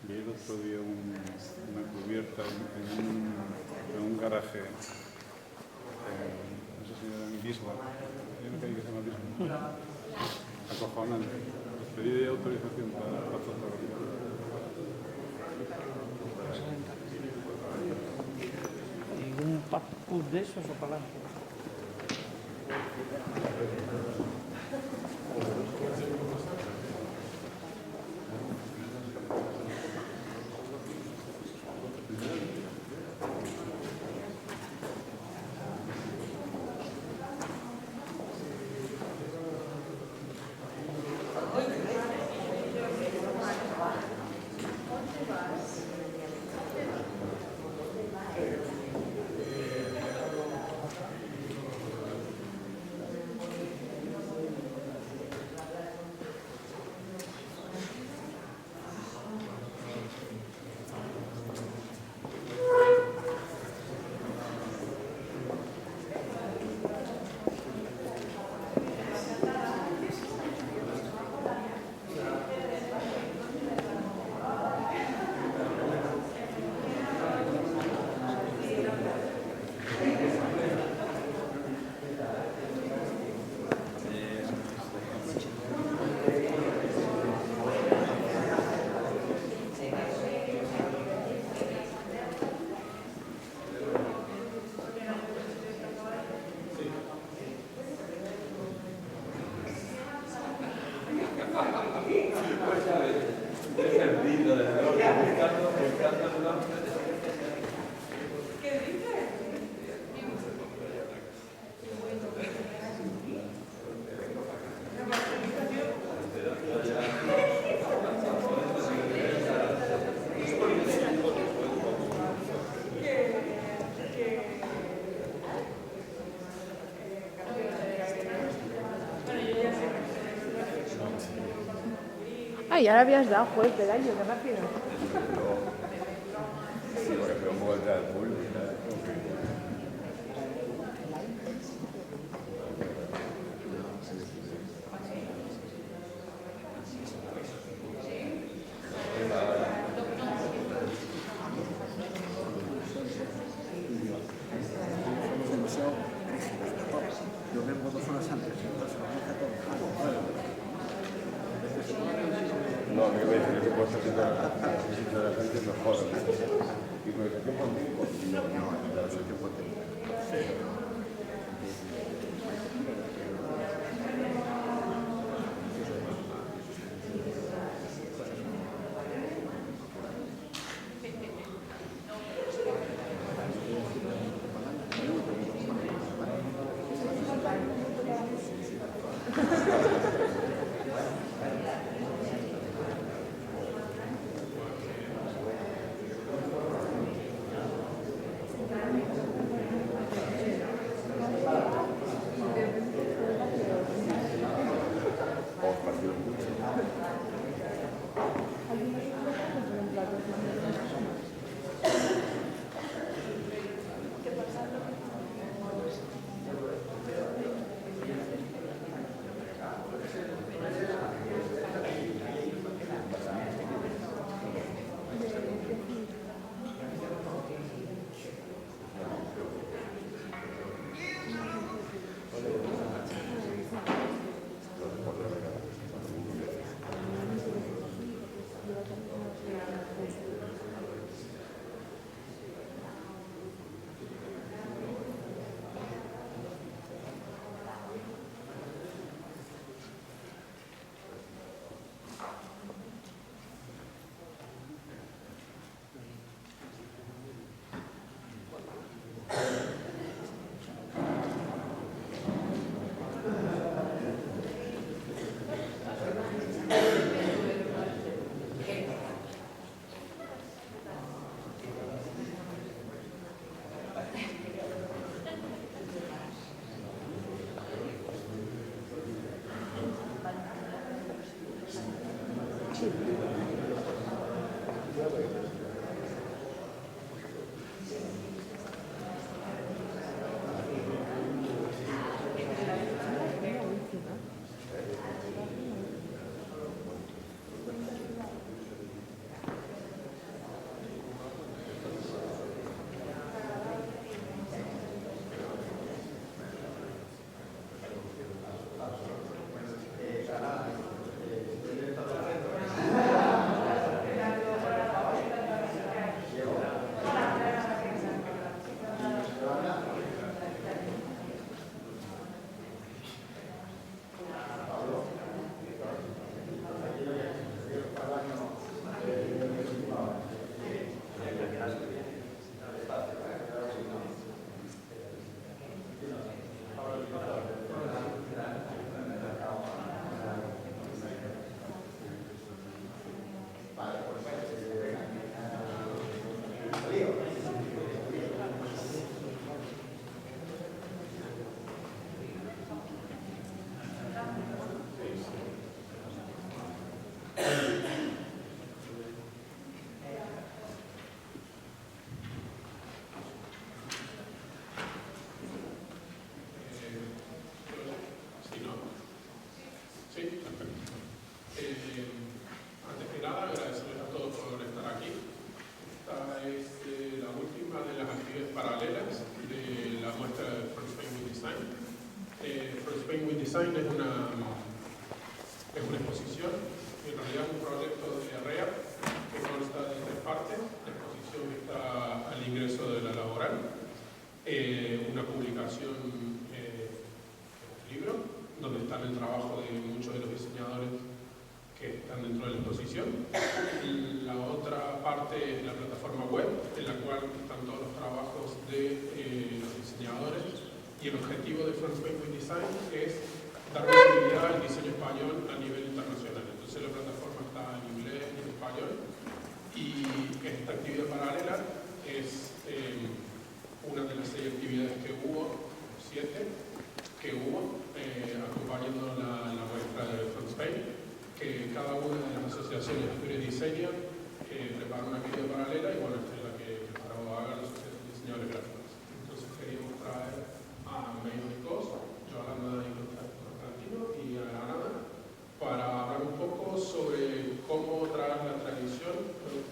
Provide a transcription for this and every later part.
Vi el otro día una cubierta en un garaje, no sé si era en Bismarck, hay una calle que se llama Bismarck, acojonante. Pedí autorización para fotografiar. ¿Y un papú de esos o para adelante? Ay, ya le habías dado, joder, Pelayo, qué rápido. Yo vengo 2 horas antes, entonces me deja todo. No, a mí me dicen que se puede hacer de la gente mejor. Y con el tiempo antiguo. No, es el tiempo técnico. Antes que nada, agradecerles a todos por estar aquí. Esta es la última de las actividades paralelas de la muestra de From Spain with Design. From Spain with Design es una exposición, en realidad un proyecto de REA que consta de 3 partes. La exposición está al ingreso de la laboral, una publicación, un libro, donde está el trabajo de muchos de los diseñadores que están dentro de la exposición. Y la otra parte es la plataforma web, en la cual están todos los trabajos de los diseñadores. Y el objetivo de From Spain with Design es dar visibilidad al diseño español a nivel internacional. Entonces la plataforma está en inglés y en español. Y esta actividad paralela es una de las 6 actividades que hubo, 7, que hubo, acompañando la muestra de From Spain, que cada una de las asociaciones de historia y diseño prepara una actividad paralela, y bueno, esta es la que preparó AGA, la Asociación de Diseñadores Gráficos. Entonces queríamos traer a May Cos, Yolanda y Constantino y a Granada para hablar un poco sobre cómo traer la tradición,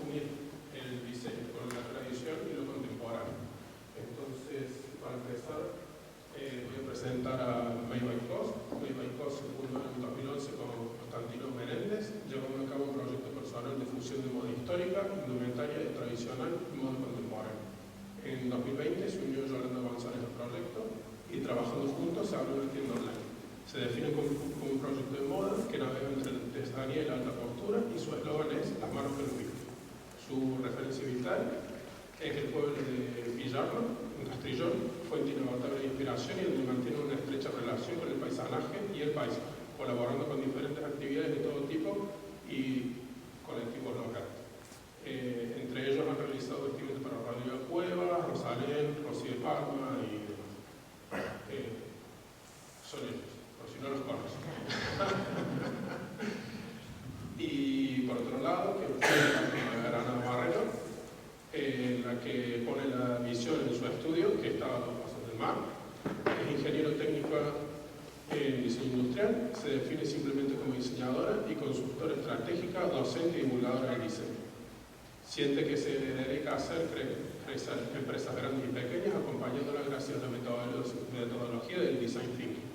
unir el diseño con la tradición y lo contemporáneo. Entonces, para empezar, voy a presentar a May Cos. May Cos se fundó en 2011 con Constantino Menéndez, llevando a cabo un proyecto personal de fusión de moda histórica, indumentaria y tradicional y moda contemporánea. En 2020 se unió Yolanda González al proyecto y trabajando juntos se abrió una tienda online. Se define como un proyecto de moda que navega entre la artesanía y la alta costura, y su eslogan es "Las manos que lo viven". Su referencia vital es el pueblo de Villarno, en Castrillón, fuente inagotable de inspiración y donde mantiene una estrecha relación con el paisanaje y el paisaje, colaborando con diferentes actividades de todo tipo y colectivos locales. Entre ellos han realizado vestimentas para Radio Cueva, Rosalén, Rocío de Palma y demás. Son ellos, por si no los conocen. Y por otro lado, que es Granada Barrero, la que pone la visión en su estudio, que está a 2 pasos del mar. Es ingeniero técnico en diseño industrial, se define simplemente como diseñadora y consultora estratégica, docente y divulgadora del diseño. Siente que se dedica a hacer crecer empresas grandes y pequeñas, acompañándolas gracias a la metodología del design thinking.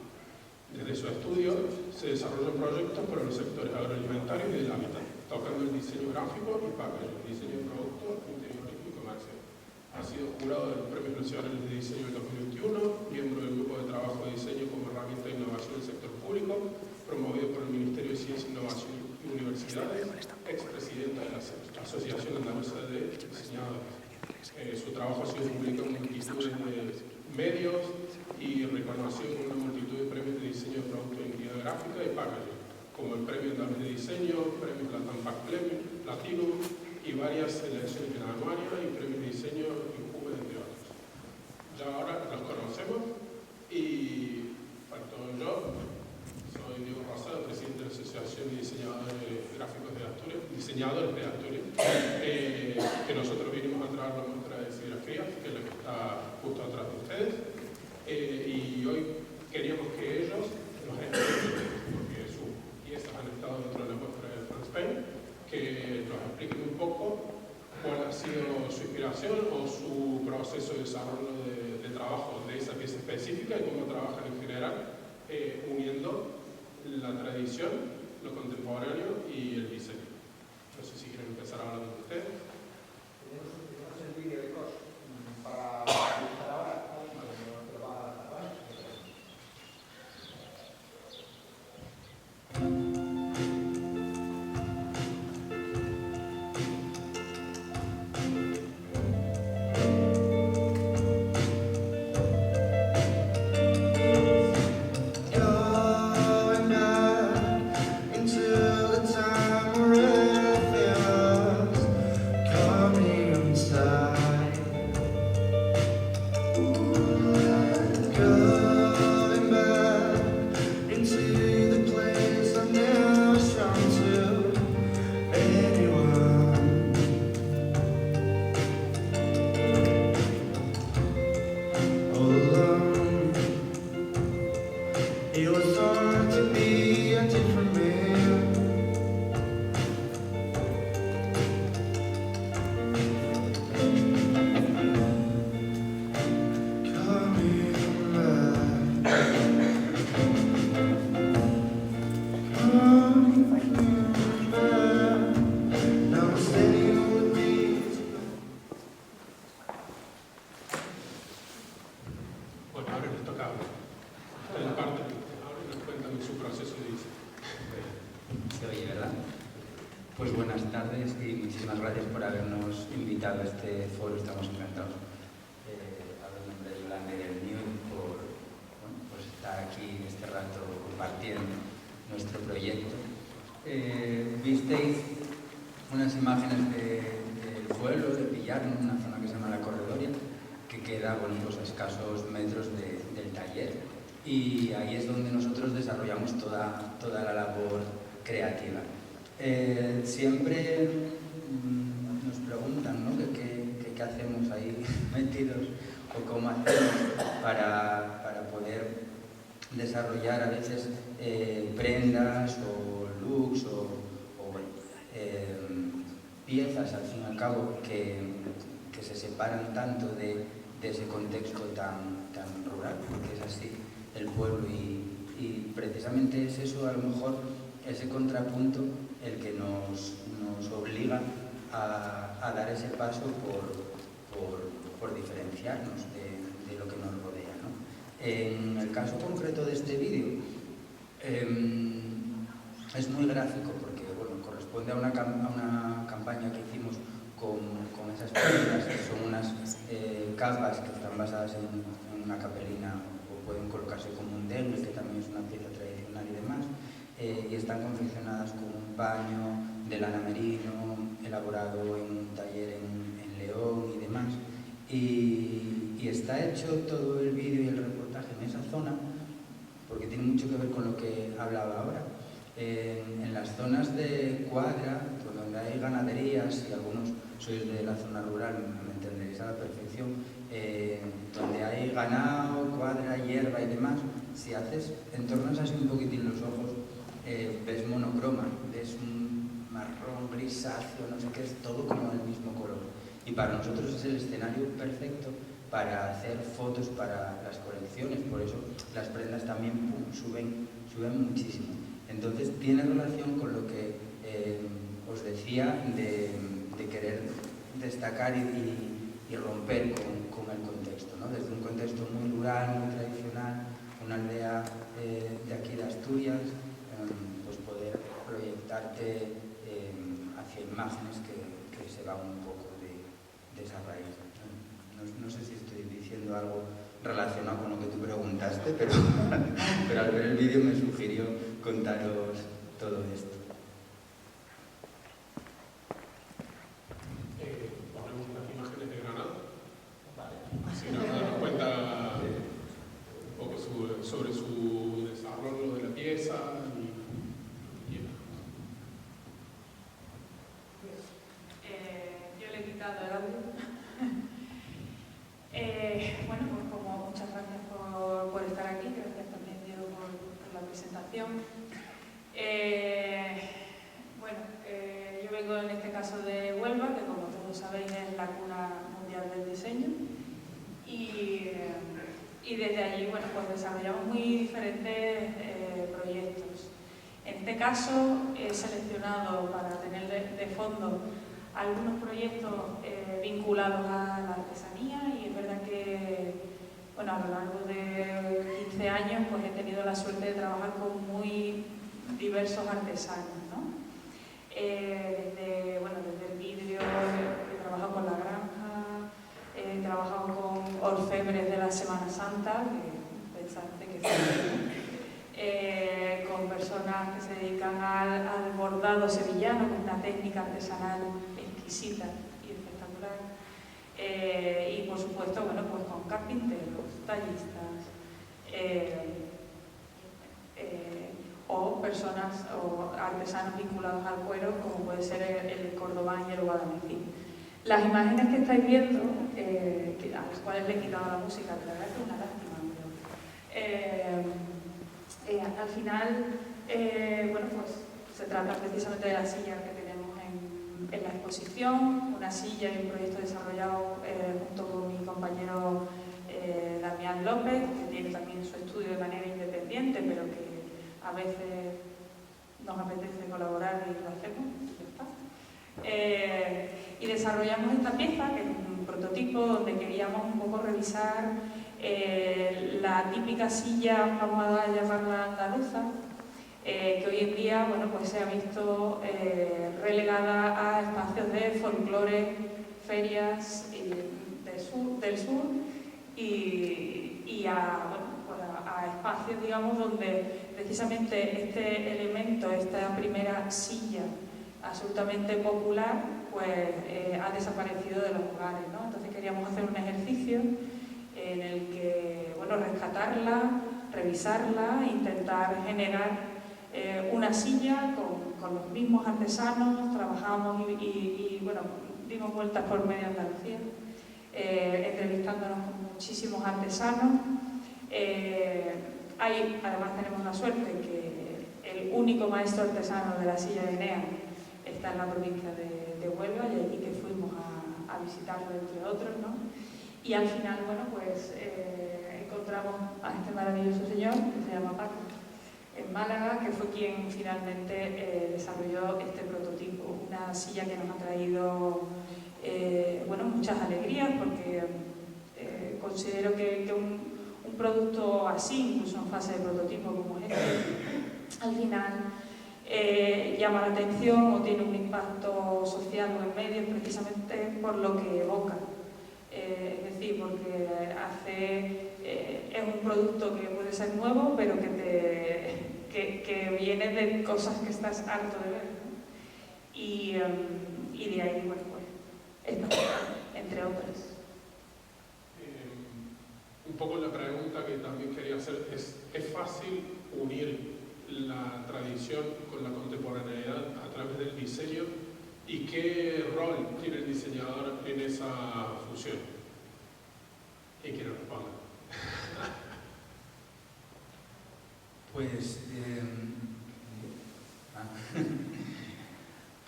Desde su estudio se desarrollan proyectos para los sectores agroalimentarios y del hábitat, tocando el diseño gráfico y packaging, diseño de productos, interiorismo y comercio. Ha sido jurado de los Premios Nacionales de Diseño del 2021, miembro del Grupo de Trabajo de Diseño como herramienta de innovación del sector público, promovido por el Ministerio de Ciencia, Innovación y Universidades, expresidenta de la Asociación Andaluza de Diseñadores. Su trabajo ha sido publicado en multitud de medios y reconocido con una multitud de premios de diseño de producto de identidad gráfica y packaging, como el Premio Andaluz de Diseño, Premio Latam Platinum y varias selecciones en Alemania y premios de diseño en Cuba, entre otros. Ya ahora los conocemos y faltó yo. Soy Diego Rosado, presidente de la Asociación de Diseñadores Gráficos de Asturias, que nosotros vinimos a traer la muestra de serigrafía, que es la que está justo atrás de ustedes. Y hoy queríamos que ellos nos expliquen, porque sus piezas han estado dentro de la muestra de From Spain, que nos expliquen un poco cuál ha sido su inspiración o su proceso de desarrollo de trabajo de esa pieza específica y cómo trabajan en general, uniendo la tradición, lo contemporáneo y el diseño. No sé si quieren empezar hablando de ustedes. Tenemos el vídeo de COS para utilizar ahora. Going back into the time where tardes y muchísimas gracias por habernos invitado a este foro, estamos encantados. Hablo en nombre de Yolanda y del mío por estar aquí en este rato compartiendo nuestro proyecto. Visteis unas imágenes del pueblo, de Pillarno, una zona que se llama La Corredoria, que queda pues, a escasos metros del taller, y ahí es donde nosotros desarrollamos toda la labor creativa. Siempre nos preguntan, ¿no?, qué hacemos ahí metidos o cómo hacemos para poder desarrollar a veces prendas o looks o piezas, al fin y al cabo, que se separan tanto de ese contexto tan rural, porque es así el pueblo, y precisamente es eso, a lo mejor, ese contrapunto el que nos obliga a dar ese paso por diferenciarnos de lo que nos rodea, ¿no? En el caso concreto de este vídeo, es muy gráfico porque corresponde a una campaña que hicimos con esas prendas, que son unas capas que están basadas en una capelina, o pueden colocarse como un dengue, que también es una pieza tradicional y demás, y están confeccionadas con un paño de lana merino, elaborado en un taller en León y demás, y está hecho todo el vídeo y el reportaje en esa zona, porque tiene mucho que ver con lo que hablaba ahora. En las zonas de cuadra, donde hay ganaderías, y algunos sois de la zona rural, me entenderéis a la perfección, donde hay ganado, cuadra, hierba y demás, si entornas así un poquitín los ojos, ves monocroma, ves un marrón, grisáceo, no sé qué, es todo como del mismo color. Y para nosotros es el escenario perfecto para hacer fotos para las colecciones, por eso las prendas también suben muchísimo. Entonces tiene relación con lo que os decía de querer destacar y romper con el contexto, ¿no? Desde un contexto muy rural, muy tradicional, una aldea de aquí de Asturias, pues poder proyectarte hacia imágenes que se van un poco de esa raíz. No sé si estoy diciendo algo relacionado con lo que tú preguntaste, pero al ver el vídeo me sugirió contaros todo esto. Ponemos unas imágenes de Granada. Si nos damos cuenta un poco sobre su desarrollo de la pieza y yo le he quitado el audio. Bueno, pues como muchas gracias por estar aquí, gracias también Diego por la presentación. Yo vengo en este caso de Huelva, que como todos sabéis es la cuna mundial del diseño, y desde allí, bueno, pues desarrollamos muy diferentes proyectos. En este caso he seleccionado para tener de fondo algunos proyectos vinculados a la artesanía, y es verdad que, bueno, a lo largo de 15 años pues he tenido la suerte de trabajar con muy diversos artesanos, ¿no? Desde el vidrio, he trabajado con La Granja, he trabajado con orfebres de la Semana Santa, que pensaste que con personas que se dedican al bordado sevillano, con una técnica artesanal exquisita y espectacular, y por supuesto, bueno, pues con carpinteros, tallistas, o personas o artesanos vinculados al cuero, como puede ser el cordobán y el guadalquivir. Las imágenes que estáis viendo, a las cuales le he quitado la música, que la verdad es una lástima, pero al final, bueno, pues se trata precisamente de la silla que tenemos en la exposición, una silla y un proyecto desarrollado junto con mi compañero Damián López, que tiene también su estudio de manera independiente, pero que a veces nos apetece colaborar y lo hacemos, ya está. Y desarrollamos esta pieza, que es un prototipo donde queríamos un poco revisar la típica silla, vamos a llamarla andaluza, que hoy en día bueno, pues se ha visto relegada a espacios de folclore, ferias del sur y a, bueno, pues a espacios, digamos, donde precisamente este elemento, esta primera silla absolutamente popular, pues ha desaparecido de los hogares, ¿no? Entonces queríamos hacer un ejercicio en el que, bueno, rescatarla, revisarla, intentar generar una silla con los mismos artesanos, trabajamos y bueno, dimos vueltas por media Andalucía, entrevistándonos con muchísimos artesanos. Además tenemos la suerte que el único maestro artesano de la silla de Enea está en la provincia de Huelva y allí que fuimos a visitarlo, entre otros, ¿no? Y al final, bueno, pues encontramos a este maravilloso señor que se llama Paco, en Málaga, que fue quien finalmente desarrolló este prototipo. Una silla que nos ha traído bueno, muchas alegrías, porque considero que un producto así, incluso en fase de prototipo como este, al final llama la atención o tiene un impacto social o en medios precisamente por lo que evoca. Es decir, porque es un producto que puede ser nuevo, pero que viene de cosas que estás harto de ver, ¿no? Y de ahí, bueno, pues, esto, entre otras. Un poco la pregunta que también quería hacer es fácil unir la tradición con la contemporaneidad a través del diseño? ¿Y qué rol tiene el diseñador en esa fusión? ¿Y quién responde? Pues,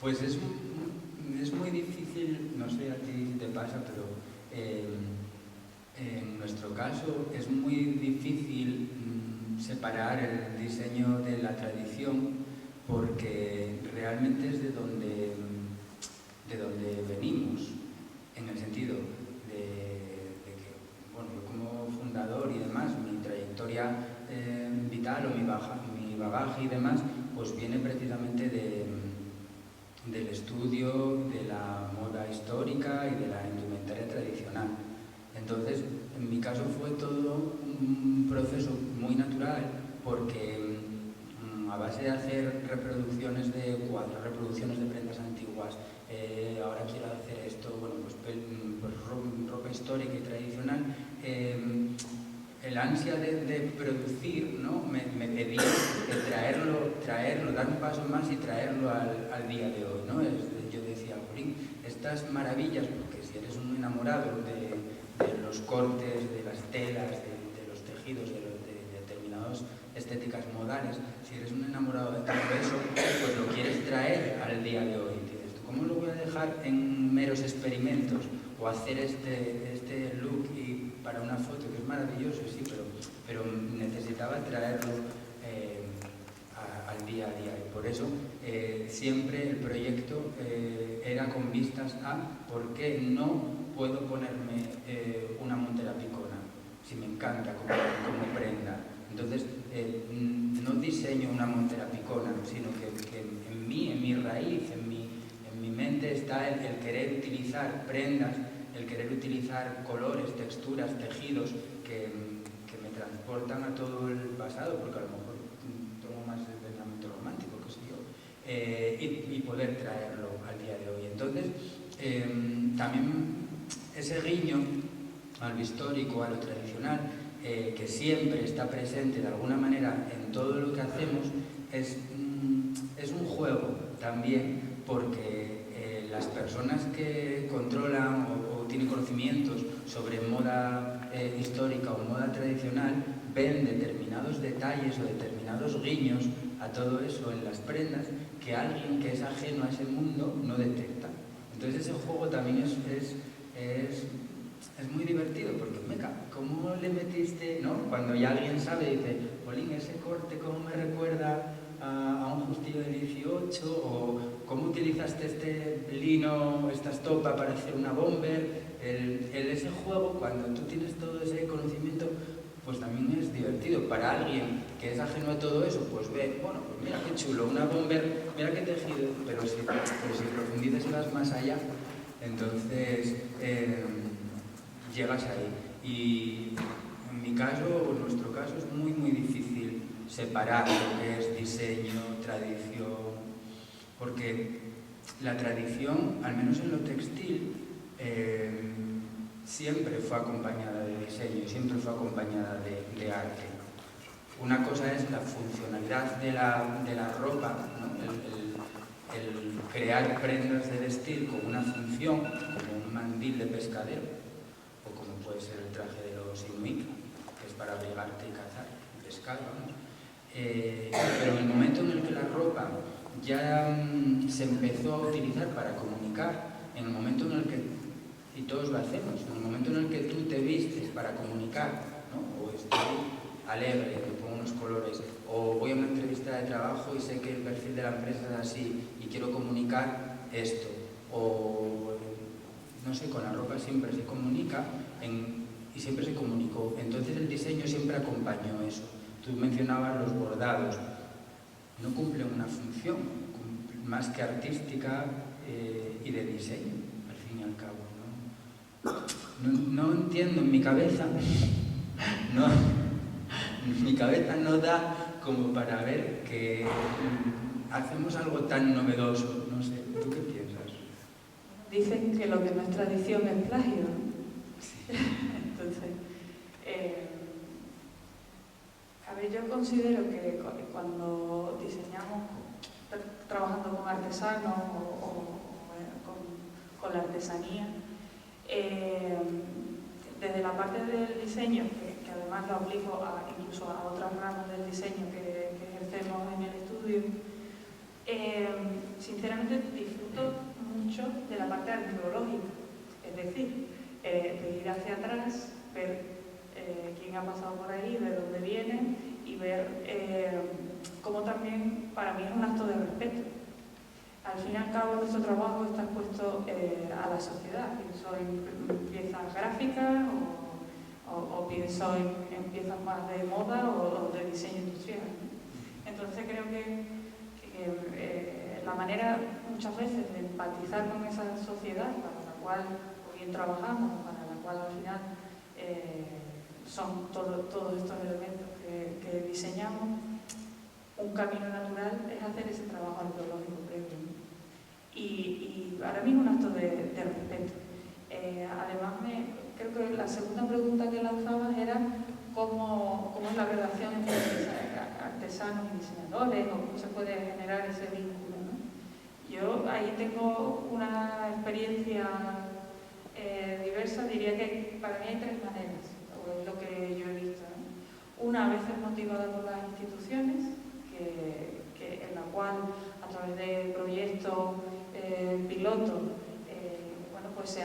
pues es muy difícil, no sé a ti si te pasa, pero en nuestro caso es muy difícil separar el diseño de la tradición, porque realmente es de donde venimos, en el sentido de que, bueno, yo como fundador y demás, mi trayectoria vital o mi bagaje y demás, pues viene precisamente del estudio de la moda histórica y de la indumentaria tradicional. Entonces, en mi caso fue todo un proceso muy natural, porque a base de hacer reproducciones de cuadros, reproducciones de prendas antiguas, ahora quiero hacer esto, bueno, pues ropa histórica y tradicional, el ansia de producir, ¿no? me pedía traerlo, dar un paso más y traerlo al día de hoy, ¿no? Yo decía, Jorín, estas maravillas, porque si eres un enamorado de los cortes, de las telas, de los tejidos, de determinadas estéticas modales, si eres un enamorado de todo eso, pues lo quieres traer al día de hoy. Dices, ¿cómo lo voy a dejar en meros experimentos o hacer este look y para una foto que es maravilloso, sí, pero necesitaba traerlo al día a día, y por eso siempre el proyecto era con vistas a por qué no puedo ponerme una montera picona, si me encanta como prenda. Entonces, no diseño una montera picona, sino que en mí, en mi raíz, en mi mente está el querer utilizar prendas, el querer utilizar colores, texturas, tejidos que me transportan a todo el pasado, porque a lo mejor tengo más el pensamiento romántico, qué sé yo, y poder traerlo al día de hoy. Entonces, también ese guiño a lo histórico, a lo tradicional, que siempre está presente de alguna manera en todo lo que hacemos, es un juego también, porque las personas que controlan o tienen conocimientos sobre moda histórica o moda tradicional ven determinados detalles o determinados guiños a todo eso en las prendas que alguien que es ajeno a ese mundo no detecta. Entonces ese juego también es muy divertido, porque, ¿cómo le metiste, no? Cuando ya alguien sabe, dice, Polín, ese corte, ¿cómo me recuerda a un justillo de 18? O ¿cómo utilizaste este lino, esta estopa para hacer una bomber? Ese juego, cuando tú tienes todo ese conocimiento, pues también es divertido. Para alguien que es ajeno a todo eso, pues ve, bueno, pues mira qué chulo, una bomber, mira qué tejido, pero si profundizas y vas más allá, entonces llegas ahí. Y en mi caso, o en nuestro caso, es muy, muy difícil separar lo que es diseño, tradición, porque la tradición, al menos en lo textil, siempre fue acompañada de diseño, siempre fue acompañada de arte. Una cosa es la funcionalidad de la ropa, ¿no? el crear prendas de vestir con una función, como un mandil de pescadero, o como puede ser el traje de los inuit, que es para abrigarte y cazar y pescar, ¿no? Pero en el momento en el que la ropa ya se empezó a utilizar para comunicar, en el momento en el que, y todos lo hacemos, en el momento en el que tú te vistes para comunicar, ¿no? O estoy alegre, me pongo unos colores, o voy a una entrevista de trabajo y sé que el perfil de la empresa es así y quiero comunicar esto, o no sé, con la ropa siempre se comunica y siempre se comunicó, entonces el diseño siempre acompañó eso. Tú mencionabas los bordados, no cumplen una función más que artística y de diseño, al fin y al cabo, ¿no? No entiendo en mi cabeza, mi cabeza no da como para ver que hacemos algo tan novedoso, no sé, ¿tú qué piensas? Dicen que lo que no es tradición es plagio, ¿no? Sí. Entonces, a ver, yo considero que cuando diseñamos, trabajando con artesanos o con la artesanía, desde la parte del diseño, que además lo aplico incluso a otras ramas del diseño que ejercemos en el estudio, sinceramente disfruto mucho de la parte arqueológica, es decir, de ir hacia atrás, ver quién ha pasado por ahí, de dónde viene y ver cómo también para mí es un acto de respeto. Al fin y al cabo nuestro trabajo está expuesto a la sociedad, pienso en piezas gráficas o pienso en piezas más de moda o de diseño industrial. Entonces creo que la manera muchas veces de empatizar con esa sociedad para la cual bien trabajamos, para la cual al final son todos estos elementos que diseñamos, un camino natural es hacer ese trabajo arqueológico previo. Y para mí es un acto de respeto. Además, creo que la segunda pregunta que lanzabas era cómo es la relación entre artesanos y diseñadores, o cómo se puede generar ese vínculo, ¿no? Yo ahí tengo una experiencia diversa, diría que para mí hay tres maneras, o es lo que yo he visto, ¿no? Una a veces motivada por las instituciones, en la cual a través de proyectos pilotos bueno, pues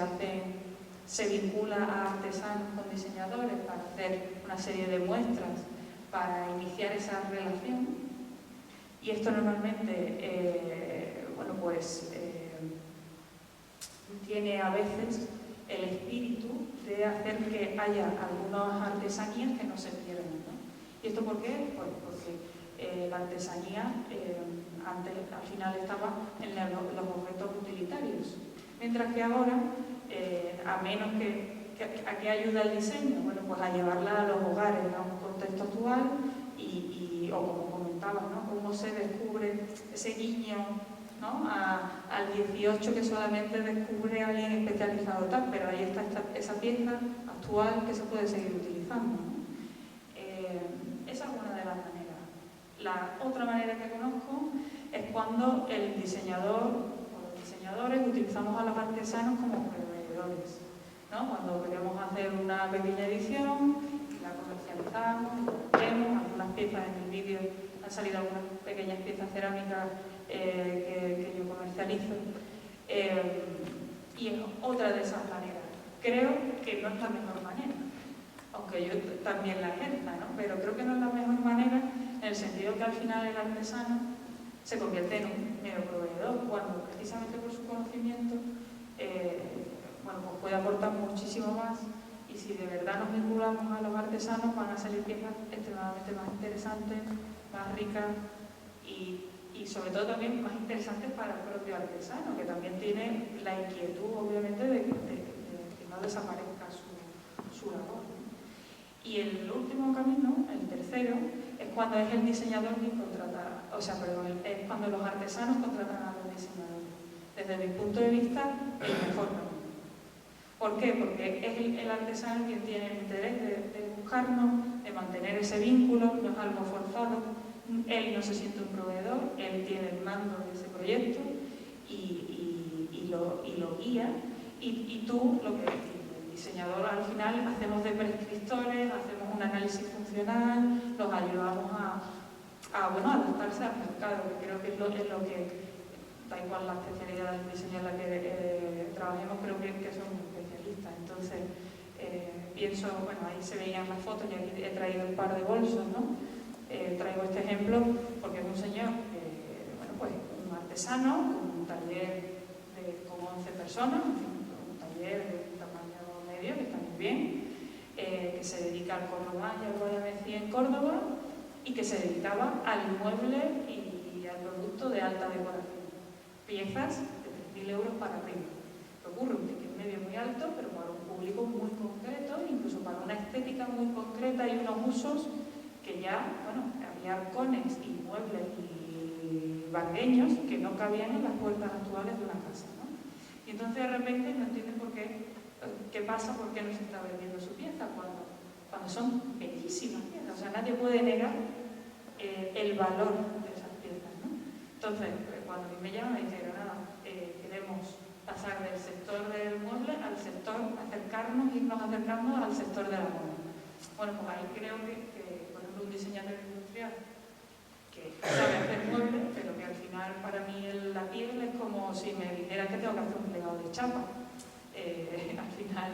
se vincula a artesanos con diseñadores para hacer una serie de muestras para iniciar esa relación, y esto normalmente bueno, pues tiene a veces el espíritu de hacer que haya algunas artesanías que no se pierdan, ¿no? ¿Y esto por qué? Pues porque la artesanía antes al final estaba en los objetos utilitarios, mientras que ahora, a menos ¿a qué ayuda el diseño? Bueno, pues a llevarla a los hogares, a un contexto actual o como comentabas, ¿no? Cómo se descubre ese guiño, ¿no? Al 18 que solamente descubre a alguien especializado tal, pero ahí está esa pieza actual que se puede seguir utilizando, ¿no? Esa es una de las maneras. La otra manera que conozco es cuando el diseñador o los diseñadores utilizamos a los artesanos como proveedores, ¿no? Cuando queremos hacer una pequeña edición, la comercializamos, vemos algunas piezas en el vídeo, han salido algunas pequeñas piezas cerámicas que yo comercializo, y es otra de esas maneras. Creo que no es la mejor manera, aunque yo también la ejerza, ¿no? Pero creo que no es la mejor manera en el sentido que al final el artesano se convierte en un mero proveedor, cuando precisamente por su conocimiento bueno, pues puede aportar muchísimo más Y si de verdad nos vinculamos a los artesanos, van a salir piezas extremadamente más interesantes, más ricas y sobre todo también más interesantes para el propio artesano, que también tiene la inquietud, obviamente, de que no desaparezca su labor, ¿no? Y el último camino, el tercero, es cuando es el diseñador quien contrata, es cuando los artesanos contratan a los diseñadores. Desde mi punto de vista, el mejor camino. ¿Por qué? Porque es el artesano quien tiene el interés de buscarnos, de mantener ese vínculo, no es algo forzado. Él no se siente un proveedor, él tiene el mando de ese proyecto y lo guía. Y tú, el diseñador, al final hacemos de prescriptores, hacemos un análisis funcional, los ayudamos a adaptarse al mercado, que creo que es lo que, da igual la especialidad del diseño en la que trabajemos, creo que son especialistas. Entonces, pienso, bueno, ahí se veían las fotos y aquí he traído un par de bolsos, ¿no? Traigo este ejemplo porque es un señor, pues un artesano, con un taller con 11 personas, un taller de tamaño medio, que está muy bien, que se dedica al cordobán y al guayabesí en Córdoba y que se dedicaba al inmueble y al producto de alta decoración. Piezas de 3.000 euros para arriba. Lo ocurre un ticket medio muy alto, pero para un público muy concreto, incluso para una estética muy concreta y unos usos que ya, había arcones y muebles y bandeños que no cabían en las puertas actuales de una casa, ¿no? Y entonces de repente no entienden qué pasa, por qué no se está vendiendo su pieza, cuando son bellísimas piezas. O sea, nadie puede negar el valor de esas piezas, ¿no? Entonces, cuando a mí me llaman y me dicen, queremos pasar del sector del mueble al sector, irnos acercando al sector de la moda. Bueno, pues ahí creo que por ejemplo, un diseñador industrial que sabe hacer muebles, pero que al final para mí la piel es como si me dijera que tengo que hacer un plegado de chapa. Al final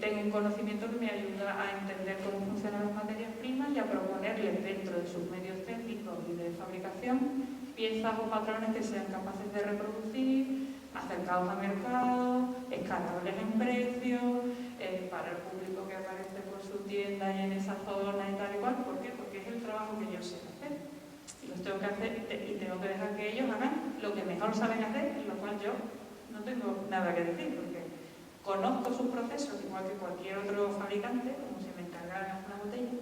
tengo un conocimiento que me ayuda a entender cómo funcionan las materias primas y a proponerles dentro de sus medios técnicos y de fabricación piezas o patrones que sean capaces de reproducir, acercados a mercado, escalables en precio, para el público que aparece por su tienda y en esa zona y tal y cual. ¿Por qué? Porque es el trabajo que yo sé hacer. Y los tengo que hacer y tengo que dejar que ellos hagan lo que mejor saben hacer, en lo cual yo no tengo nada que decir, porque conozco sus procesos igual que cualquier otro fabricante, como si me encargaran una botella,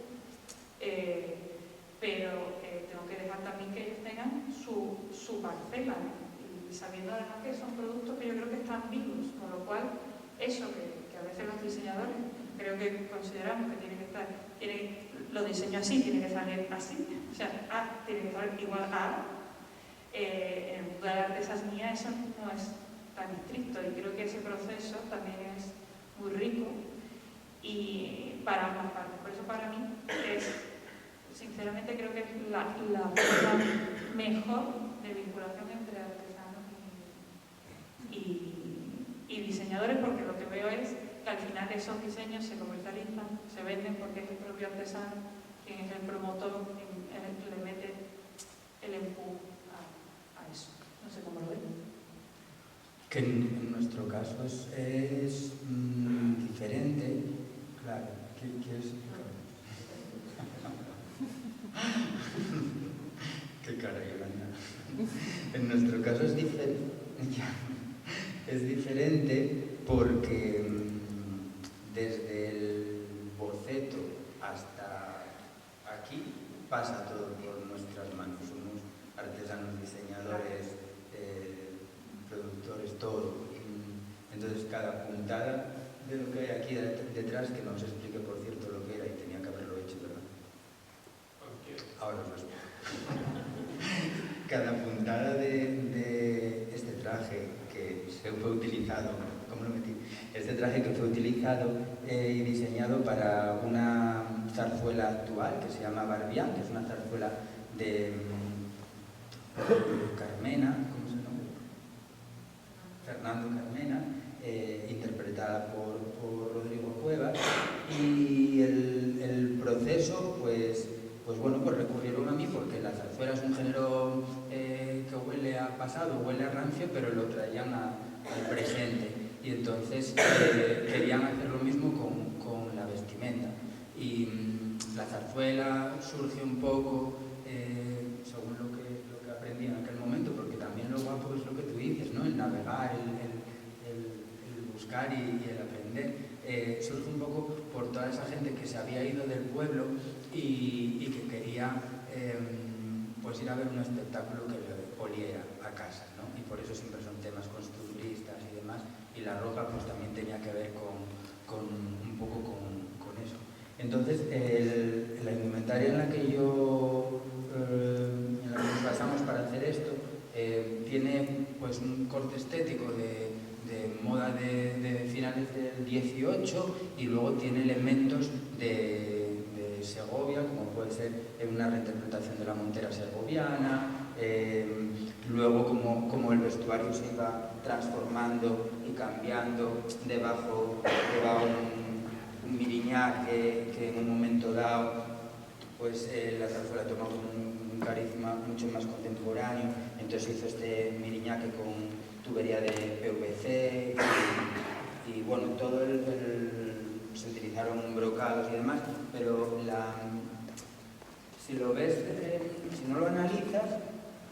pero tengo que dejar también que ellos tengan su parcela, ¿no? Y sabiendo además que son productos que yo creo que están vivos, con lo cual eso que a veces los diseñadores creo que consideramos que tiene que estar, lo diseño así, tiene que salir así, o sea, A tiene que salir igual a A. En el mundo de la artesanía eso no es tan estricto y creo que ese proceso también es muy rico y para ambas partes. Por eso para mí sinceramente creo que es la forma mejor de vinculación entre artesanos y diseñadores, porque lo que veo es que al final esos diseños se comercializan, se venden porque es el propio artesano quien es el promotor, quien le mete el empuje a eso. No sé cómo lo ven. Que en nuestro caso es diferente, claro. ¿Quieres explicar? Qué cara, Yolanda. En nuestro caso es diferente porque desde el boceto hasta aquí pasa todo por nuestras manos. Somos artesanos, diseñadores, productores, todo. Entonces cada puntada de lo que hay aquí detrás, que no os explique por cierto lo que era y tenía que haberlo hecho, ¿verdad? Ahora os lo explico. Cada puntada de este traje que se fue utilizado, ¿cómo lo metí? Este traje que fue utilizado y diseñado para una zarzuela actual que se llama Barbián, que es una zarzuela de Carmena, ¿cómo se llama? Fernando Carmena, interpretada por Rodrigo Cuevas, y el proceso, pues recurrieron a mí porque la zarzuela es un género que huele a pasado, huele a rancio, pero lo traían al presente, y entonces querían hacer lo mismo zarzuela surge un poco según lo que aprendí en aquel momento, porque también lo guapo es lo que tú dices, ¿no? El navegar, el buscar y el aprender. Surge un poco por toda esa gente que se había ido del pueblo y que quería pues ir a ver un espectáculo que le oliera a casa, ¿no? Y por eso siempre son temas costumbristas y demás, y la ropa pues también tenía que ver con un poco con eso. Entonces la indumentaria en la que nos basamos para hacer esto tiene pues un corte estético de moda de finales del 18 y luego tiene elementos de Segovia, como puede ser una reinterpretación de la montera segoviana, luego como el vestuario se iba transformando y cambiando, debajo va un miriñá que en un momento dado pues la zarzuela toma un carisma mucho más contemporáneo, entonces hizo este miriñaque con tubería de PVC y bueno, todo se utilizaron brocados y demás, pero si lo ves, si no lo analizas,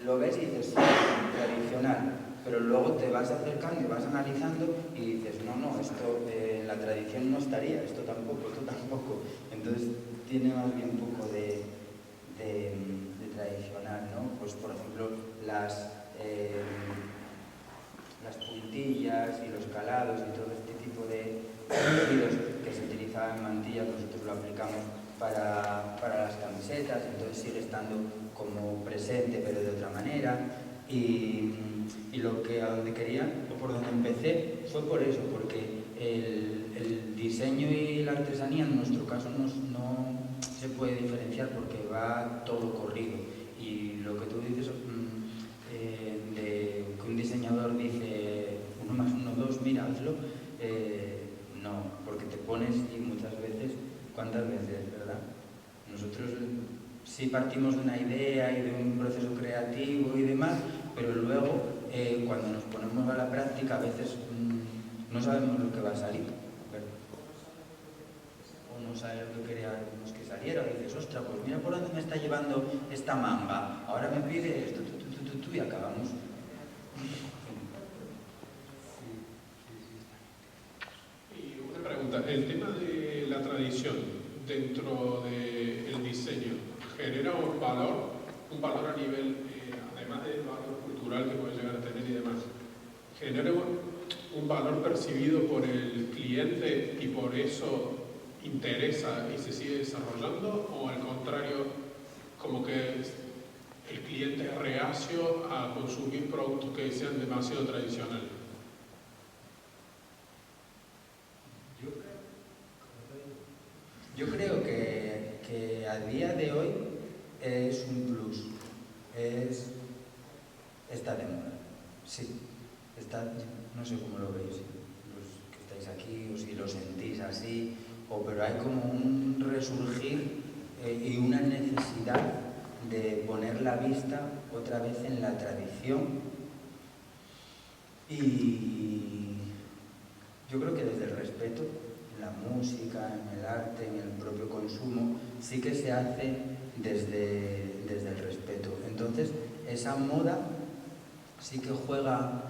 lo ves y dices, sí, tradicional, pero luego te vas acercando y vas analizando y dices, no, esto en la tradición no estaría, esto tampoco, entonces tiene más bien un poco de tradicional, ¿no? Pues por ejemplo, las puntillas y los calados y todo este tipo de vestidos que se utilizaban en mantillas, nosotros lo aplicamos para las camisetas, entonces sigue estando como presente pero de otra manera y a donde quería o por donde empecé fue por eso, porque el diseño y la artesanía en nuestro caso no se puede diferenciar porque va todo corrido y lo que tú dices de que un diseñador dice 1 más 1, 2, mira, hazlo, no, porque te pones y muchas veces, ¿cuántas veces, verdad? Nosotros sí partimos de una idea y de un proceso creativo y demás, pero luego cuando nos ponemos a la práctica a veces no sabemos lo que va a salir, ¿verdad? O no sabes lo que queríamos que saliera, o dices, ostras, pues mira por dónde me está llevando esta manga, ahora me pide esto, y acabamos. Y una pregunta, el tema de la tradición dentro del diseño genera un valor a nivel, además del valor cultural que puede llegar a tener y demás, genera un valor percibido por el cliente y por eso interesa y se sigue desarrollando, o al contrario, como que el cliente es reacio a consumir productos que sean demasiado tradicionales? Yo creo que a día de hoy es un plus, está de moda, sí, no sé cómo lo veis, los que estáis aquí o si lo sentís así, pero hay como un resurgir y una necesidad de poner la vista otra vez en la tradición y yo creo que desde el respeto en la música, en el arte, en el propio consumo, sí que se hace desde el respeto. Entonces, esa moda sí que juega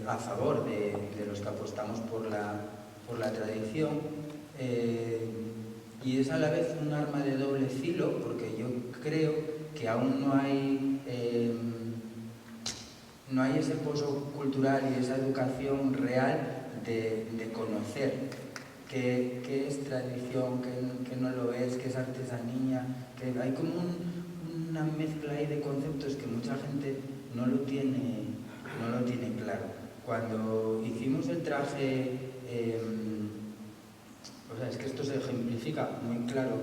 a favor de los que apostamos por la tradición y es a la vez un arma de doble filo, porque yo creo que aún no hay ese pozo cultural y esa educación real de conocer qué es tradición, qué no lo es, qué es artesanía, que hay como una mezcla ahí de conceptos que mucha gente no lo tiene claro. Cuando hicimos el traje, es que esto se ejemplifica muy claro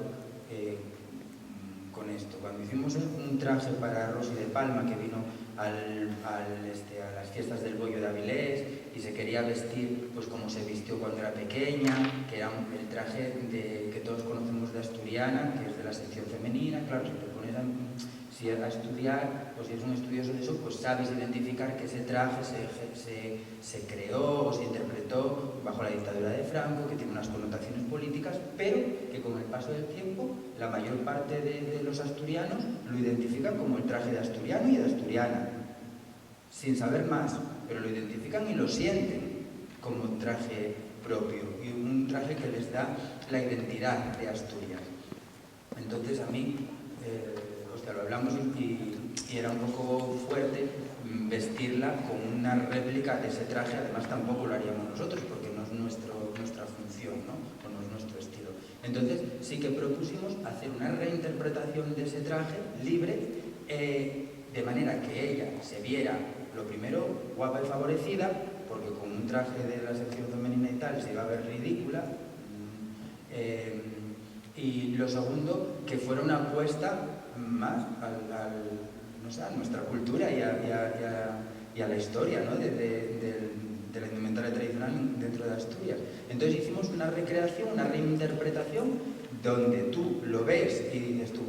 con esto. Cuando hicimos un traje para Rosy de Palma, que vino a las fiestas del Bollo de Avilés y se quería vestir pues como se vistió cuando era pequeña, que era el traje que todos conocemos de Asturiana, que es de la sección femenina. Claro, si te pones a estudiar, o si eres un estudioso de eso, pues sabes identificar que ese traje se creó o se interpretó bajo la dictadura de Franco, que tiene unas connotaciones políticas, pero que con el paso del tiempo la mayor parte de los asturianos lo identifican como el traje de asturiano y de asturiana, sin saber más, pero lo identifican y lo sienten como un traje propio y un traje que les da la identidad de Asturias. Entonces a mí, hostia, lo hablamos y era un poco fuerte vestirla con una réplica de ese traje. Además tampoco lo haríamos nosotros porque no es nuestra función, ¿no? O no es nuestro estilo. Entonces sí que propusimos hacer una reinterpretación de ese traje libre, de manera que ella se viera, lo primero, guapa y favorecida, porque con un traje de la sección femenina y tal se iba a ver ridícula, y lo segundo, que fuera una apuesta más no sé, a nuestra cultura y a la historia, ¿no? de la indumentaria tradicional dentro de Asturias. Entonces hicimos una recreación, una reinterpretación, donde tú lo ves y dices tú,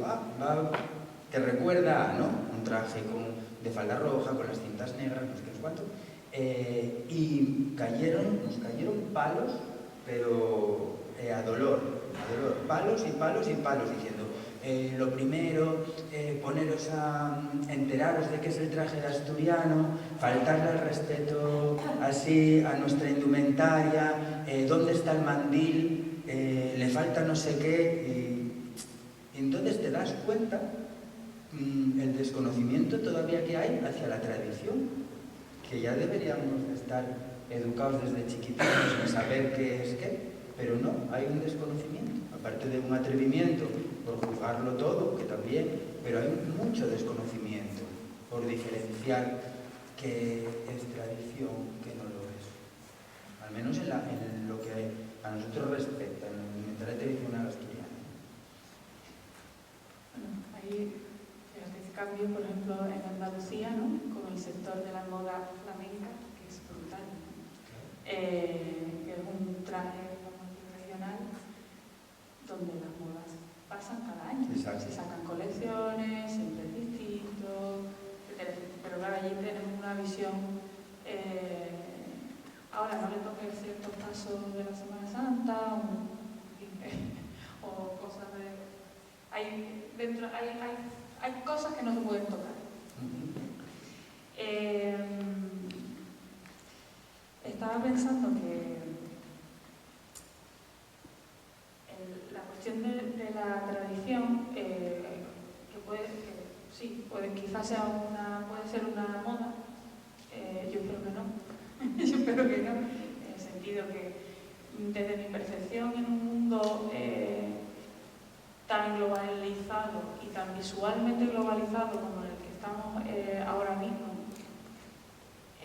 te recuerda, ¿no? Un traje de falda roja, con las cintas negras, no sé qué es cuánto. Y nos cayeron palos, pero a dolor, palos y palos y palos, diciendo, lo primero, poneros a enteraros de qué es el traje de asturiano, faltarle al respeto así a nuestra indumentaria, dónde está el mandil, le falta no sé qué, y entonces te das cuenta el desconocimiento todavía que hay hacia la tradición, que ya deberíamos estar educados desde chiquititos en saber qué es qué, pero no, hay un desconocimiento, aparte de un atrevimiento por juzgarlo todo, que también, pero hay mucho desconocimiento por diferenciar qué es tradición, qué no lo es. Al menos en lo que a nosotros respecta, en la indumentaria tradicional asturiana. Bueno, hay cambios, por ejemplo, en Andalucía, ¿no? Con el sector de la moda flamenca, que es brutal, ¿no? Que es un traje regional donde las modas pasan cada año. Exacto. Se sacan colecciones, siempre es distinto, pero claro, allí tenemos una visión. Ahora no le toque ciertos pasos de la Semana Santa o cosas de... Hay cosas que no se pueden tocar. Estaba pensando que la cuestión de la tradición, quizás puede ser una moda, yo espero que no, yo espero que no, en el sentido que desde mi percepción en un mundo tan globalizado y tan visualmente globalizado como el que estamos ahora mismo,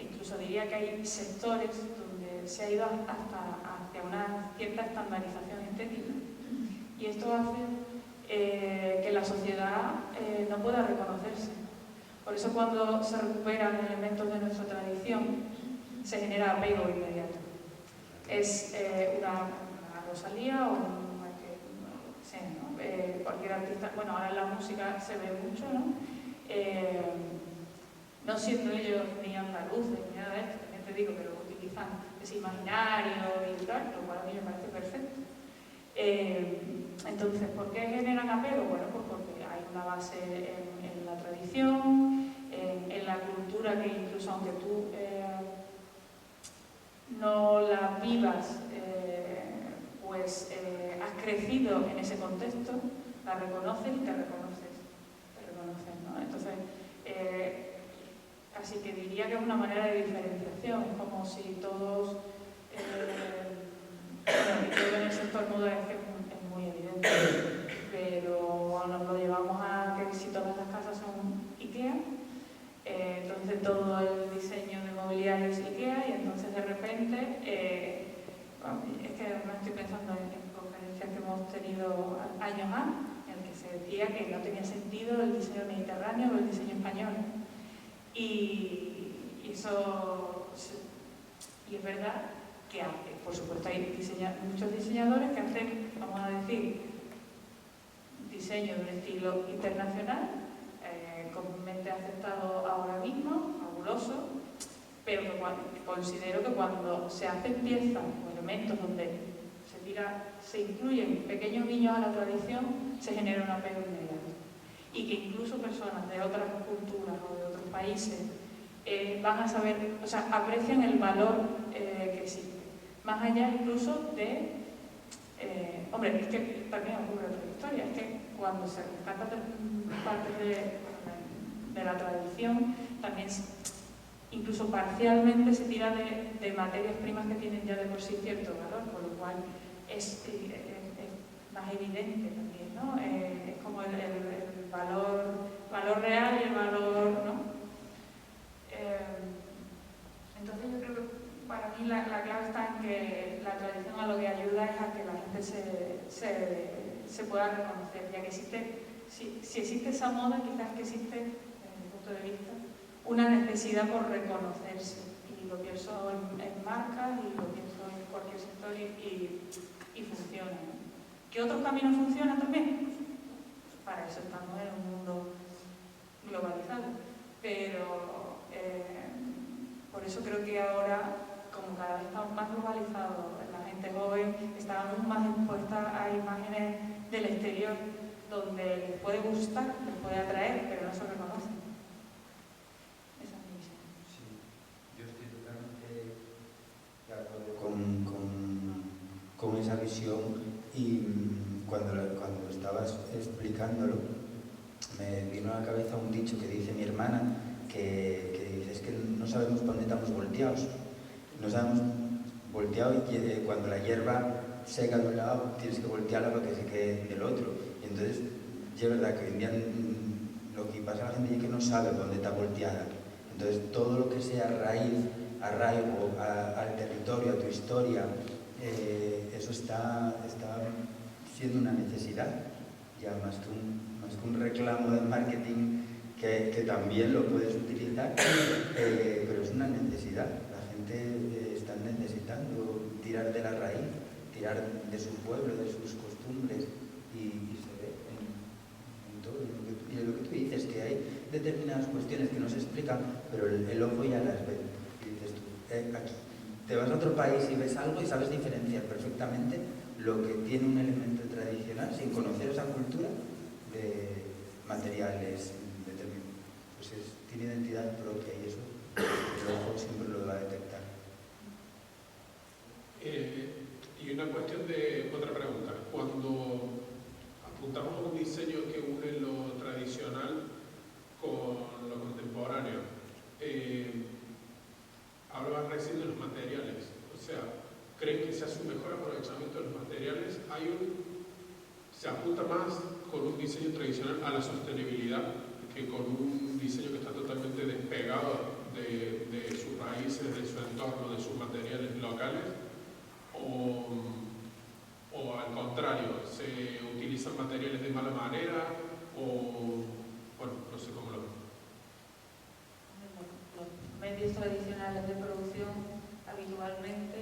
incluso diría que hay sectores donde se ha ido hacia una cierta estandarización estética, y esto hace que la sociedad no pueda reconocerse. Por eso cuando se recuperan elementos de nuestra tradición se genera apego inmediato. Es una Rosalía o cualquier artista, bueno, ahora en la música se ve mucho, ¿no? No siendo ellos ni andaluces ni nada de esto, también te digo que lo utilizan ese imaginario y tal, lo cual a mí me parece perfecto. Entonces, ¿por qué generan apego? Bueno, pues porque hay una base en la tradición, en la cultura, que incluso aunque tú no la vivas, pues has crecido en ese contexto, la reconoces y te reconoces, ¿no? Entonces, casi que diría que es una manera de diferenciación, es como si todos, bueno, creo que en el sector moda es muy evidente, pero nos lo llevamos a que si todas las casas son IKEA, entonces todo el diseño de mobiliario es IKEA, y entonces de repente... es que además estoy pensando en conferencias que hemos tenido años en el que se decía que no tenía sentido el diseño mediterráneo o el diseño español. Y eso, y es verdad que por supuesto hay muchos diseñadores que hacen, vamos a decir, diseño de un estilo internacional, comúnmente aceptado ahora mismo, fabuloso, pero que considero que cuando se hacen piezas o elementos donde se incluyen pequeños guiños a la tradición, se genera un apego inmediato. Y que incluso personas de otras culturas o de otros países van a saber, o sea, aprecian el valor que existe. Más allá incluso de... hombre, es que también ocurre otra historia, es que cuando se rescatan partes de la tradición, también incluso parcialmente se tira de materias primas que tienen ya de por sí cierto valor, con lo cual es más evidente también, ¿no? Es como el valor real y el valor, ¿no? Entonces yo creo que para mí la clave está en que la tradición a lo que ayuda es a que la gente se pueda reconocer, ya que existe, si existe esa moda, quizás que existe, desde mi punto de vista, una necesidad por reconocerse. Y lo pienso en marcas y lo pienso en cualquier sector y funciona, ¿no? ¿Qué otros caminos funcionan también? Para eso estamos en un mundo globalizado. Pero por eso creo que ahora, como cada vez estamos más globalizados, la gente joven está aún más expuesta a imágenes del exterior, donde les puede gustar, les puede atraer, pero no se reconocen. Esa es mi visión. Sí, yo estoy totalmente de acuerdo con esa visión, y cuando estabas explicándolo me vino a la cabeza un dicho que dice mi hermana, que dice, es que no sabemos por dónde estamos volteados. No sabemos volteado, y cuando la hierba seca de un lado tienes que voltearla para que se quede del otro. Y entonces, ya es verdad que hoy en día lo que pasa a la gente es que no sabe por dónde está volteada. Entonces, todo lo que sea arraigo al territorio, a tu historia, eso está siendo una necesidad, ya más que un reclamo del marketing que también lo puedes utilizar, pero es una necesidad. La gente está necesitando tirar de la raíz, tirar de su pueblo, de sus costumbres, y se ve en todo. Y lo que tú dices, que hay determinadas cuestiones que no se explican, pero el ojo ya las ve. Y dices tú, aquí te vas a otro país y ves algo y sabes diferenciar perfectamente lo que tiene un elemento tradicional sin conocer esa cultura de materiales determinados. Pues tiene identidad propia, y eso el ojo siempre lo va a detectar. Y una cuestión de otra pregunta. Cuando apuntamos a un diseño que une lo tradicional con lo contemporáneo, hablabas recién de los materiales. O sea, ¿creen que se hace un mejor aprovechamiento de los materiales? Se apunta más con un diseño tradicional a la sostenibilidad que con un diseño que está totalmente despegado de sus raíces, de su entorno, de sus materiales locales, o al contrario, se utilizan materiales de mala manera, o bueno, no sé cómo lo ven. Los medios tradicionales de producción habitualmente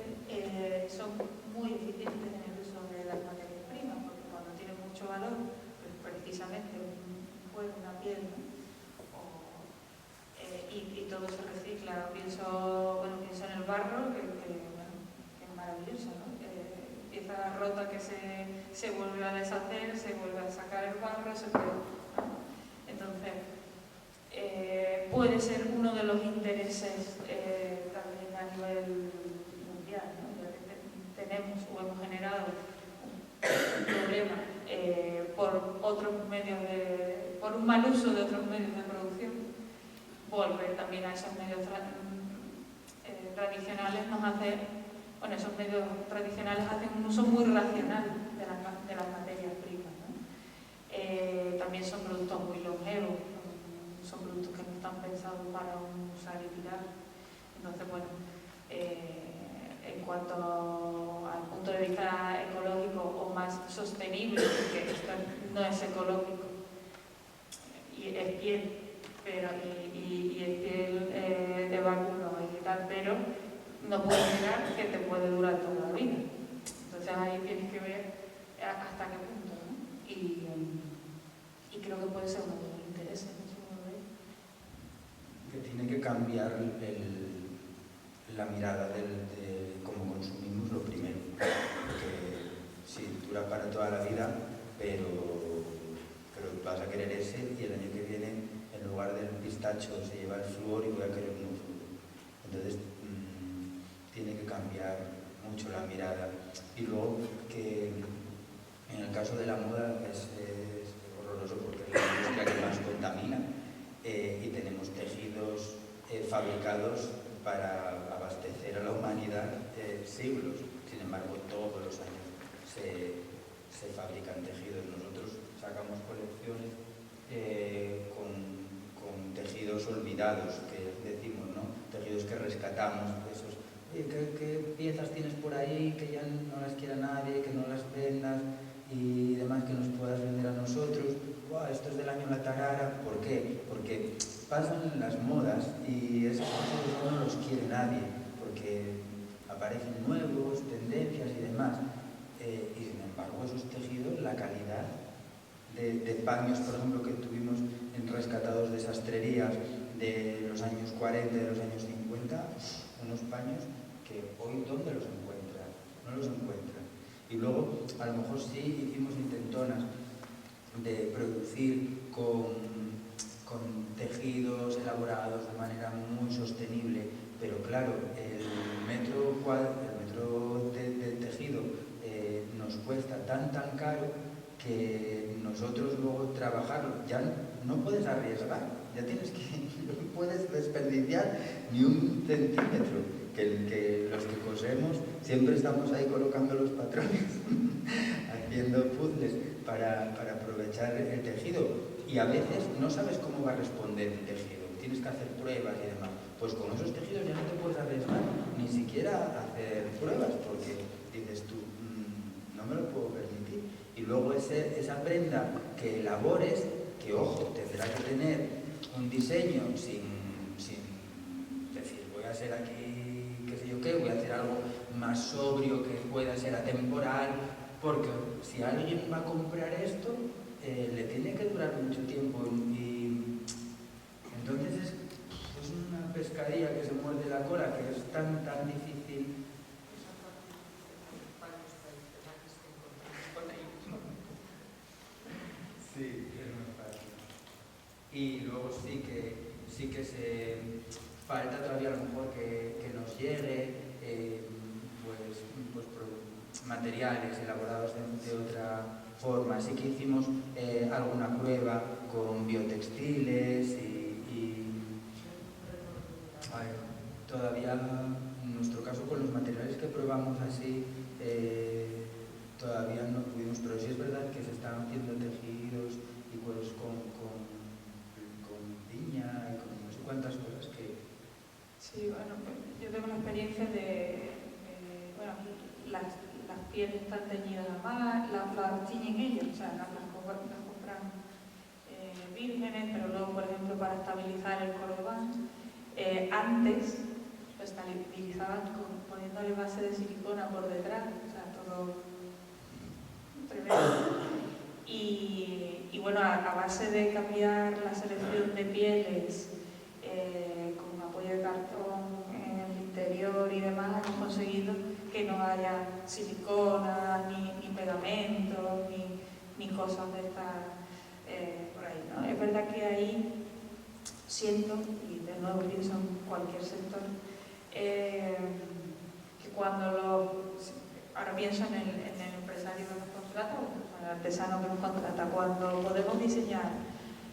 son muy eficientes en el uso de las materias primas, porque cuando tienen mucho valor, pues precisamente un cuero, una piel, ¿no? Y todo se recicla. Pienso en el barro, que es maravilloso, ¿no? Pieza rota que se vuelve a deshacer, se vuelve a sacar el barro, se puede, ¿no? Entonces, puede ser uno de los intereses también a nivel mundial, ¿no? Ya que tenemos o hemos generado un problema por otros medios por un mal uso de otros medios de producción, volver también a esos medios tradicionales nos hace, esos medios tradicionales hacen un uso muy racional de las materias primas, ¿no? También son productos muy longevos, son productos que no están pensados para usar y tirar. Entonces, bueno, en cuanto al punto de vista ecológico o más sostenible, porque esto no es ecológico, y es piel, pero y es piel de vacuno y tal, pero no puede negar que te puede durar toda la vida. Entonces ahí tienes que ver hasta qué punto, ¿no? Y creo que puede ser uno de los intereses, ¿no? Que tiene que cambiar la mirada de cómo consumimos lo primero, porque sí, dura para toda la vida, pero vas a querer ese y el año que viene en lugar del pistacho se lleva el flúor y voy a querer un flúor. Entonces tiene que cambiar mucho la mirada. Y luego que en el caso de la moda es horroroso porque es la industria que más contamina y tenemos tejidos fabricados para abastecer a la humanidad siglos. Sin embargo, todos los años se fabrican tejidos. Nosotros sacamos colecciones con tejidos olvidados, que decimos, ¿no? Tejidos que rescatamos, esos. ¿Qué piezas tienes por ahí que ya no las quiera nadie, que no las vendas y demás, que nos puedas vender a nosotros? Wow, esto es del año La Tarara. ¿Por qué? Porque pasan las modas y esos tejidos no los quiere nadie, porque aparecen nuevos, tendencias y demás. Y sin embargo, esos tejidos, la calidad de paños, por ejemplo, que tuvimos en rescatados de sastrerías de los años 40, de los años 50, unos paños que hoy ¿dónde los encuentran? No los encuentran. Y luego, a lo mejor sí hicimos intentonas de producir con tejidos elaborados de manera muy sostenible, pero claro, el metro de tejido nos cuesta tan caro que nosotros luego trabajarlo ya no puedes arriesgar, ya tienes que, no puedes desperdiciar ni un centímetro, que los que cosemos siempre estamos ahí colocando los patrones, haciendo puzzles para aprovechar el tejido, y a veces no sabes cómo va a responder el tejido, tienes que hacer pruebas y demás. Pues con esos tejidos ya no te puedes arriesgar ni siquiera a hacer pruebas, porque dices tú, no me lo puedo permitir. Y luego esa prenda que elabores, que ojo, tendrá que tener un diseño sin decir, voy a hacer aquí, qué sé yo qué, voy a hacer algo más sobrio que pueda ser atemporal, porque si alguien va a comprar esto, le tiene que durar mucho tiempo. Y entonces es una pescadilla que se muerde la cola, que es tan difícil. Sí, es muy fácil. Y luego sí que se falta todavía a lo mejor que nos llegue pues materiales elaborados de otra forma. Sí que hicimos alguna prueba con biotextiles y todavía en nuestro caso con los materiales que probamos así todavía no pudimos, pero sí es verdad que se están haciendo tejidos y pues con piña y con no sé cuántas cosas que... Sí, bueno, pues yo tengo la experiencia de bueno, las pieles están teñidas a mano, las tiñen ellos, o sea, las compran vírgenes, pero luego, por ejemplo, para estabilizar el cordobán, antes lo estabilizaban poniéndole base de silicona por detrás, o sea, todo tremendo. Y bueno, a base de cambiar la selección de pieles con apoyo de cartón en el interior y demás, hemos conseguido que no haya silicona, ni pegamento, ni cosas de estas por ahí, ¿no? Es verdad que ahí siento, y de nuevo pienso en cualquier sector, que cuando ahora pienso en el empresario que nos contrata, o en el artesano que nos contrata, cuando podemos diseñar,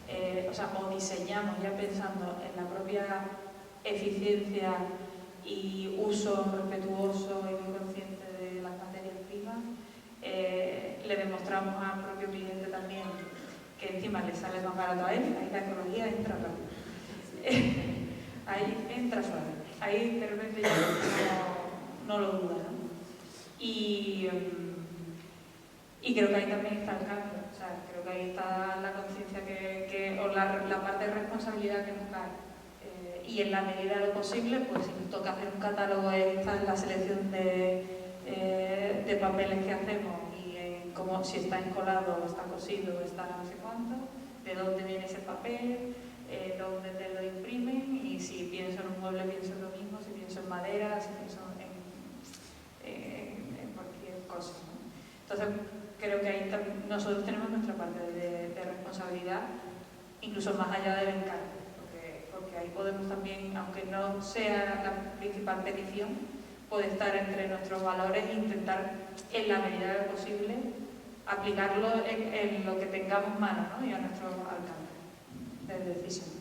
o diseñamos ya pensando en la propia eficiencia y uso respetuoso y muy consciente de las materias primas, le demostramos al propio cliente también que encima le sale más barato a él, ahí la ecología entra rápido. Ahí entra suave, ahí de repente ya no lo duda, ¿no? Y creo que ahí también está el cambio, o sea, creo que ahí está la conciencia o la parte de responsabilidad que nos cae. Y en la medida de lo posible, pues si nos toca hacer un catálogo, está en la selección de papeles que hacemos y en si está encolado o está cosido o está no sé cuánto, de dónde viene ese papel, dónde te lo imprimen, y si pienso en un mueble pienso en lo mismo, si pienso pienso en madera, si pienso en cualquier cosa, ¿no? Entonces, creo que ahí también nosotros tenemos nuestra parte de responsabilidad, incluso más allá del encargo, porque ahí podemos también, aunque no sea la principal petición, puede estar entre nuestros valores e intentar, en la medida de lo posible, aplicarlo en lo que tengamos mano, ¿no? Y a nuestro alcance de decisión.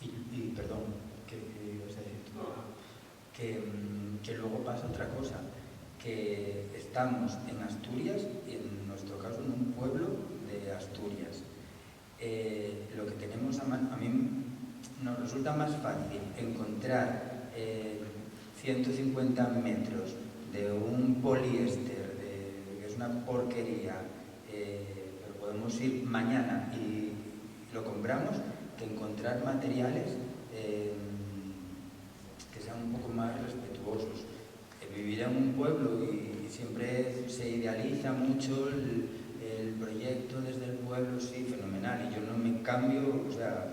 Y perdón, ¿qué ibas a decir tú? Que luego pasa otra cosa, que estamos en Asturias, y en nuestro caso en un pueblo de Asturias. Lo que tenemos a mí nos resulta más fácil encontrar 150 metros de un poliéster, que es una porquería, pero podemos ir mañana y lo compramos, que encontrar materiales que sean un poco más respetuosos. Vivir en un pueblo y siempre se idealiza mucho el proyecto desde el pueblo, sí, fenomenal, y yo no me cambio, o sea,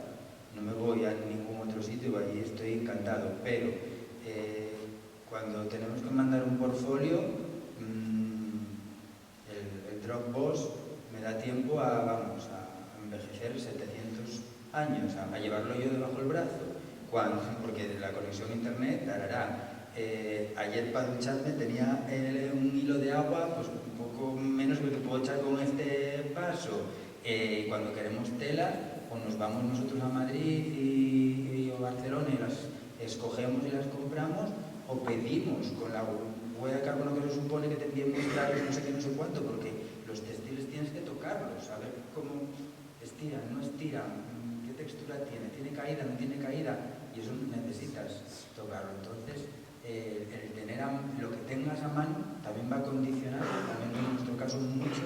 no me voy a ningún otro sitio, allí estoy encantado, pero cuando tenemos que mandar un portfolio, el Dropbox me da tiempo a envejecer 700 años, a llevarlo yo debajo del brazo, porque la conexión a internet, tarará. Ayer para ducharme tenía un hilo de agua, pues un poco menos que puedo echar con este vaso. Cuando queremos tela, o nos vamos nosotros a Madrid o Barcelona y las escogemos y las compramos, o pedimos con la huella de carbono que se supone que te envíen muestrarios, no sé qué, no sé cuánto, porque los textiles tienes que tocarlos, a ver cómo estiran, no estiran, qué textura tiene caída, no tiene caída, y eso necesitas tocarlo. Entonces, el tener lo que tengas a mano también va a condicionar, también en nuestro caso mucho,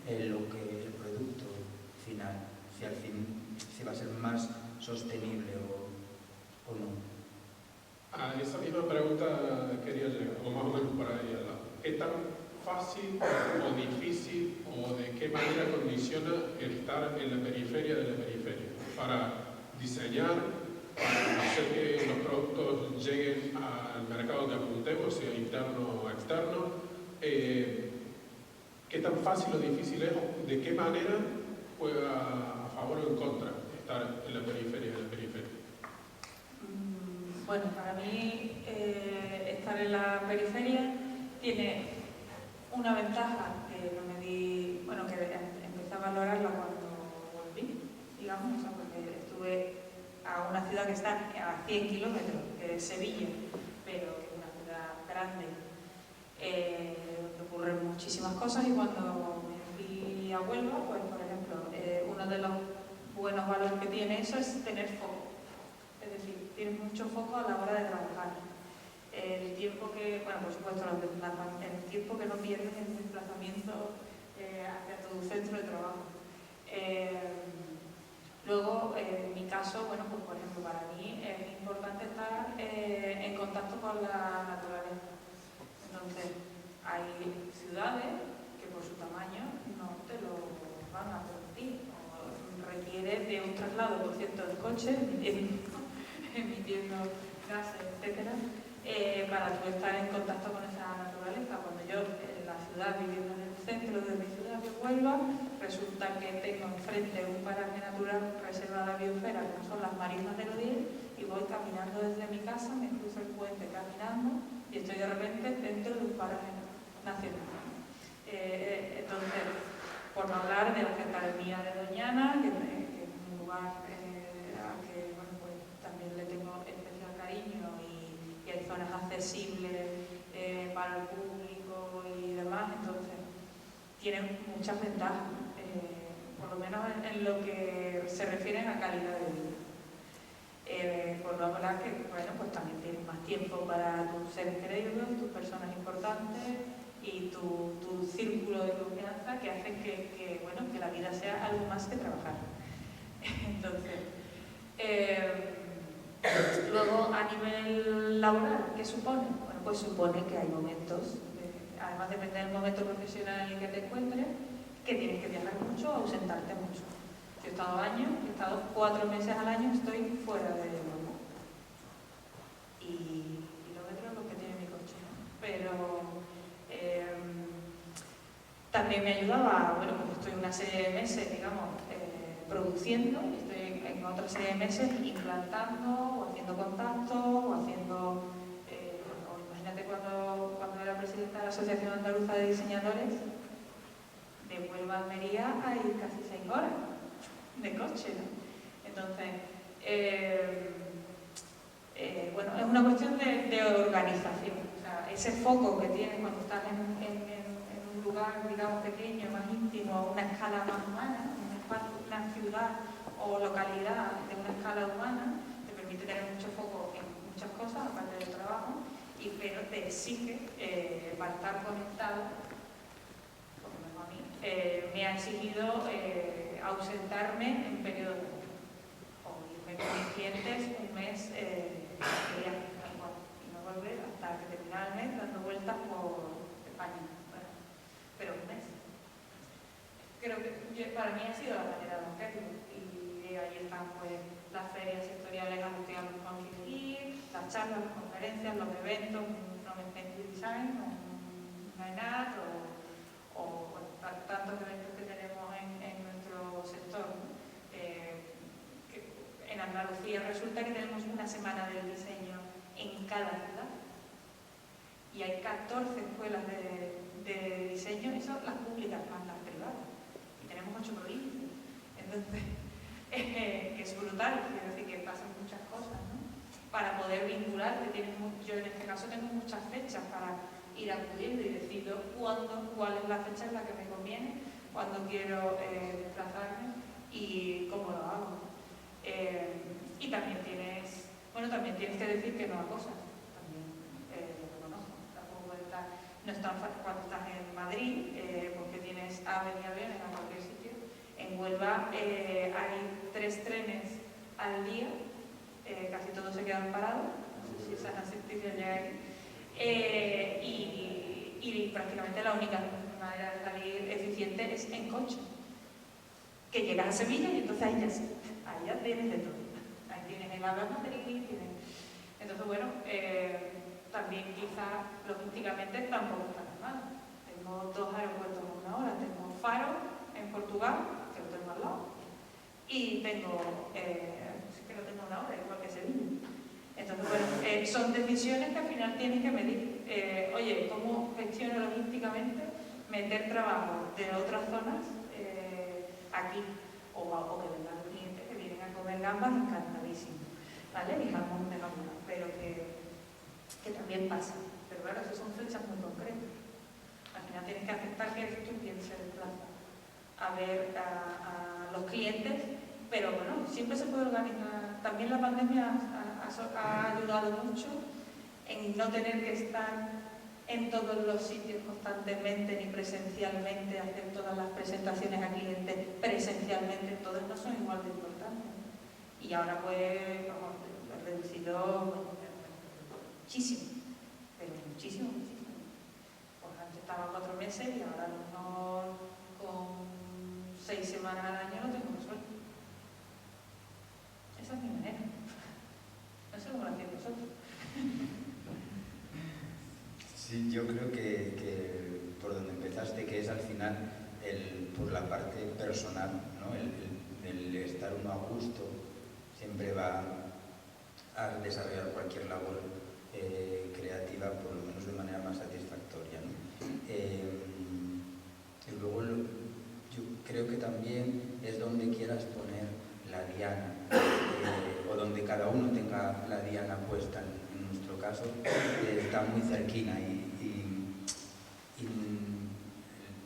el producto final, si va a ser más sostenible o no. A esa misma pregunta quería llegar, o más o menos para ahí al lado. ¿Es tan fácil o difícil o de qué manera condiciona el estar en la periferia de la periferia para diseñar, para hacer que los productos lleguen al mercado que apuntemos, sea interno o externo? ¿Qué tan fácil o difícil es? ¿De qué manera juega a favor o en contra estar en la periferia de la periferia? Bueno, para mí estar en la periferia tiene una ventaja que que empecé a valorarla cuando volví, digamos, o sea, porque estuve a una ciudad que está a 100 kilómetros, que es Sevilla, pero que es una ciudad grande, donde ocurren muchísimas cosas, y cuando me fui a Huelva, pues por ejemplo, uno de los buenos valores que tiene eso es tener foco. Es decir, tienes mucho foco a la hora de trabajar. El tiempo que, bueno, por supuesto, el tiempo que no pierdes en desplazamiento hacia tu centro de trabajo. Luego, en mi caso, bueno, pues por ejemplo, para mí es importante estar en contacto con la naturaleza. Entonces, hay ciudades que por su tamaño no te lo van a permitir. Requiere de un traslado, por cierto, del coche, emitiendo gases, etcétera, para tú estar en contacto con esa naturaleza. Cuando yo en la ciudad, viviendo en el centro de mi ciudad de Huelva, resulta que tengo enfrente un paraje natural reservado de biosfera, que son las marismas del Odiel, y voy caminando desde mi casa, me cruzo el puente caminando y estoy de repente dentro de un paraje nacional. Entonces, por no hablar de la Gendarmería de Doñana, que es un lugar al que pues, también le tengo especial cariño, y hay zonas accesibles para el público y demás. Entonces tiene muchas ventajas, por lo menos en lo que se refiere a calidad de vida. Por no hablar que, bueno, pues también tienes más tiempo para tus seres queridos, tus personas importantes y tu círculo de confianza, que hacen que la vida sea algo más que trabajar. Entonces, luego a nivel laboral, ¿qué supone? Bueno, pues supone que hay momentos, además depende del momento profesional en el que te encuentres, que tienes que viajar mucho o ausentarte mucho. Yo he estado 4 meses al año, estoy fuera de Huelva. Y pero también me ayudaba, bueno, pues estoy una serie de meses, digamos, produciendo, estoy en otra serie de meses implantando, o haciendo contactos, o haciendo, o imagínate cuando era presidenta de la Asociación Andaluza de Diseñadores, de Huelva a Almería hay casi 6 horas de coche, ¿no? Entonces, bueno, es una cuestión de organización. O sea, ese foco que tienes cuando estás en un lugar, digamos, pequeño, más íntimo, una escala más humana, una ciudad o localidad de una escala humana, te permite tener mucho foco en muchas cosas, aparte del trabajo, pero te exige, para estar conectado, por lo menos a mí, me ha exigido ausentarme en periodos de tiempo, o irme con mis clientes un mes de viaje, y no volver hasta que terminara el mes dando vueltas por España. Bueno, pero un mes. Creo que para mí ha sido la manera de hacerlo, y ahí están pues las ferias sectoriales a las que a lo mejor quiero ir, las charlas, las conferencias, los eventos, un Nomenclature Design, un NAENAT o bueno, tantos eventos que tenemos en nuestro sector, ¿no? En Andalucía resulta que tenemos una semana del diseño en cada ciudad y hay 14 escuelas de diseño, eso las públicas más las privadas, y tenemos 8 provincias, entonces que es brutal, quiero decir que pasan muchas cosas, ¿no? Para poder vincular, yo en este caso tengo muchas fechas para ir acudiendo y decido cuál es la fecha en la que me conviene, cuándo quiero desplazarme y cómo lo hago. Y también tienes que decir que no a cosas, también lo reconozco, tampoco puede estar, no es tan fácil cuando estás en Madrid, porque tienes AVE y aviones a cualquier sitio. En Huelva hay 3 trenes al día, casi todos se quedan parados, no sé si esas noticias llegan y prácticamente la única manera de salir eficiente es en coche, que llegas a Sevilla y entonces ahí ya tienes de todo. Ahí tienes el AVE a Madrid, entonces bueno, también quizá logísticamente tampoco está tan mal. Tengo 2 aeropuertos en 1 hora, tengo Faro en Portugal, que lo tengo al lado, y tengo, que lo tengo 1 hora, igual que Sevilla. Entonces, bueno, son decisiones que al final tienes que medir. Oye, ¿cómo gestiono logísticamente meter trabajo de otras zonas aquí? O que vengan los clientes que vienen a comer gambas encantadísimos, ¿vale? Y jamón de gamba, pero que también pasa. Pero claro, esas son fechas muy concretas. Al final tienes que aceptar que eres tú quien se desplaza a ver a los clientes, pero bueno, siempre se puede organizar. También la pandemia ha ayudado mucho en no tener que estar en todos los sitios constantemente ni presencialmente, hacer todas las presentaciones a clientes presencialmente, todas no son igual de importantes. Y ahora pues, vamos, he reducido muchísimo, pero muchísimo. Pues antes estaba 4 meses y ahora a lo mejor con 6 semanas al año lo tengo resuelto. Esa es mi manera. No sé cómo lo hacéis vosotros. Sí, yo creo que por donde empezaste, que es al final por la parte personal, ¿no? el estar uno a gusto, siempre va a desarrollar cualquier labor creativa, por lo menos de manera más satisfactoria, ¿no? Y luego yo creo que también es donde quieras poner la diana, o donde cada uno tenga la diana puesta. En nuestro caso está muy cerquina y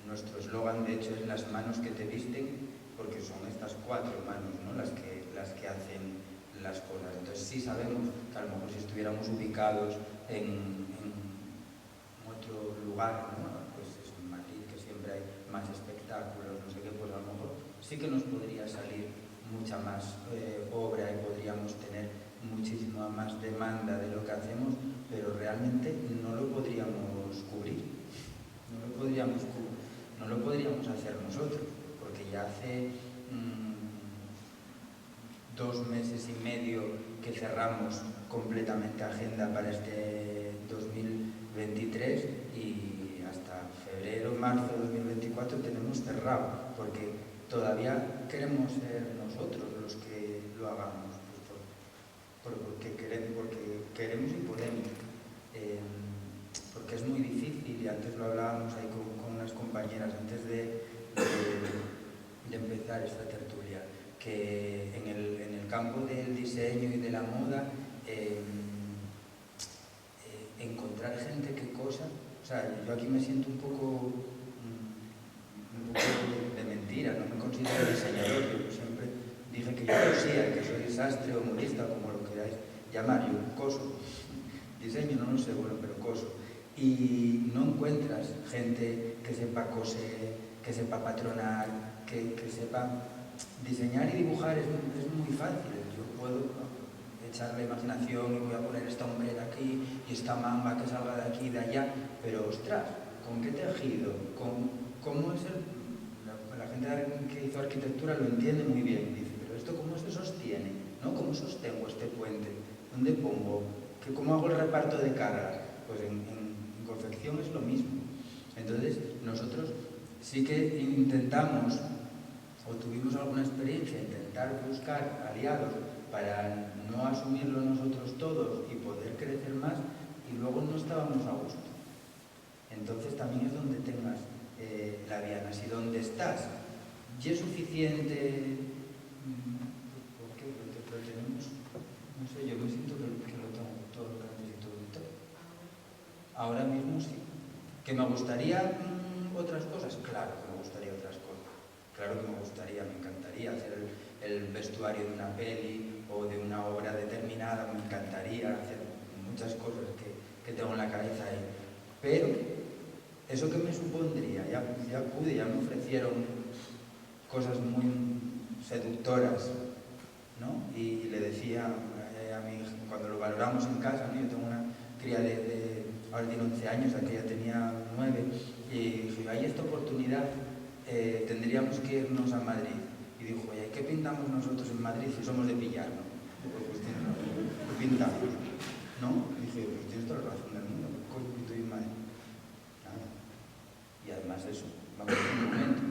nuestro eslogan de hecho es las manos que te visten, porque son estas 4 manos, ¿no? las que hacen las cosas. Entonces sí sabemos que a lo mejor si estuviéramos ubicados en otro lugar, ¿no? Pues es en Madrid, que siempre hay más espectáculos, no sé qué, pues a lo mejor sí que nos podría salir mucha más obra y podríamos tener muchísima más demanda de lo que hacemos, pero realmente no lo podríamos cubrir, no lo podríamos hacer nosotros, porque ya hace 2 meses y medio que cerramos completamente agenda para este 2023 cerrado, porque todavía queremos ser nosotros los que lo hagamos, pues porque queremos y podemos, porque es muy difícil, y antes lo hablábamos ahí con unas compañeras antes de empezar esta tertulia, que en el campo del diseño y de la moda encontrar gente que cosa, o sea, yo aquí me siento un poco de mentira, no me considero diseñador, yo siempre dije que yo cosía, que soy sastre o modista, como lo queráis llamar, yo coso, diseño no lo sé, bueno, pero coso, y no encuentras gente que sepa coser, que sepa patronar, que sepa diseñar y dibujar, es muy fácil, yo puedo echar la imaginación y voy a poner esta hombrera aquí y esta mamba que salga de aquí y de allá, pero ostras, ¿con qué tejido? ¿Cómo es la gente que hizo arquitectura lo entiende muy bien, dice, pero esto ¿cómo se sostiene? ¿No? ¿Cómo sostengo este puente? ¿Dónde pongo? ¿Cómo hago el reparto de cargas? Pues en confección es lo mismo. Entonces, nosotros sí que intentamos, o tuvimos alguna experiencia, intentar buscar aliados para no asumirlo nosotros todos y poder crecer más, y luego no estábamos a gusto. Entonces también es donde tengas la diana, si donde estás ya es suficiente, porque lo tenemos, no sé, yo me siento que lo tengo todo lo que necesito de todo. Ahora mismo sí. ¿Que me gustaría otras cosas? Claro que me gustaría otras cosas. Claro que me gustaría, me encantaría hacer el vestuario de una peli o de una obra determinada, me encantaría hacer muchas cosas que tengo en la cabeza ahí. Pero eso que me supondría, ya me ofrecieron cosas muy seductoras, ¿no? Y le decía a mi hija, cuando lo valoramos en casa, ¿no? Yo tengo una cría ahora tiene 11 años, aquella tenía 9, y dije, hay esta oportunidad, tendríamos que irnos a Madrid. Y dijo, oye, ¿qué pintamos nosotros en Madrid si somos de Pillar, no? Pues tienes razón, ¿qué pintamos? ¿No? Y dije, pues tienes toda la razón del mundo, ¿qué coño pinto yo en Madrid? Nada. Y además eso, vamos en un momento,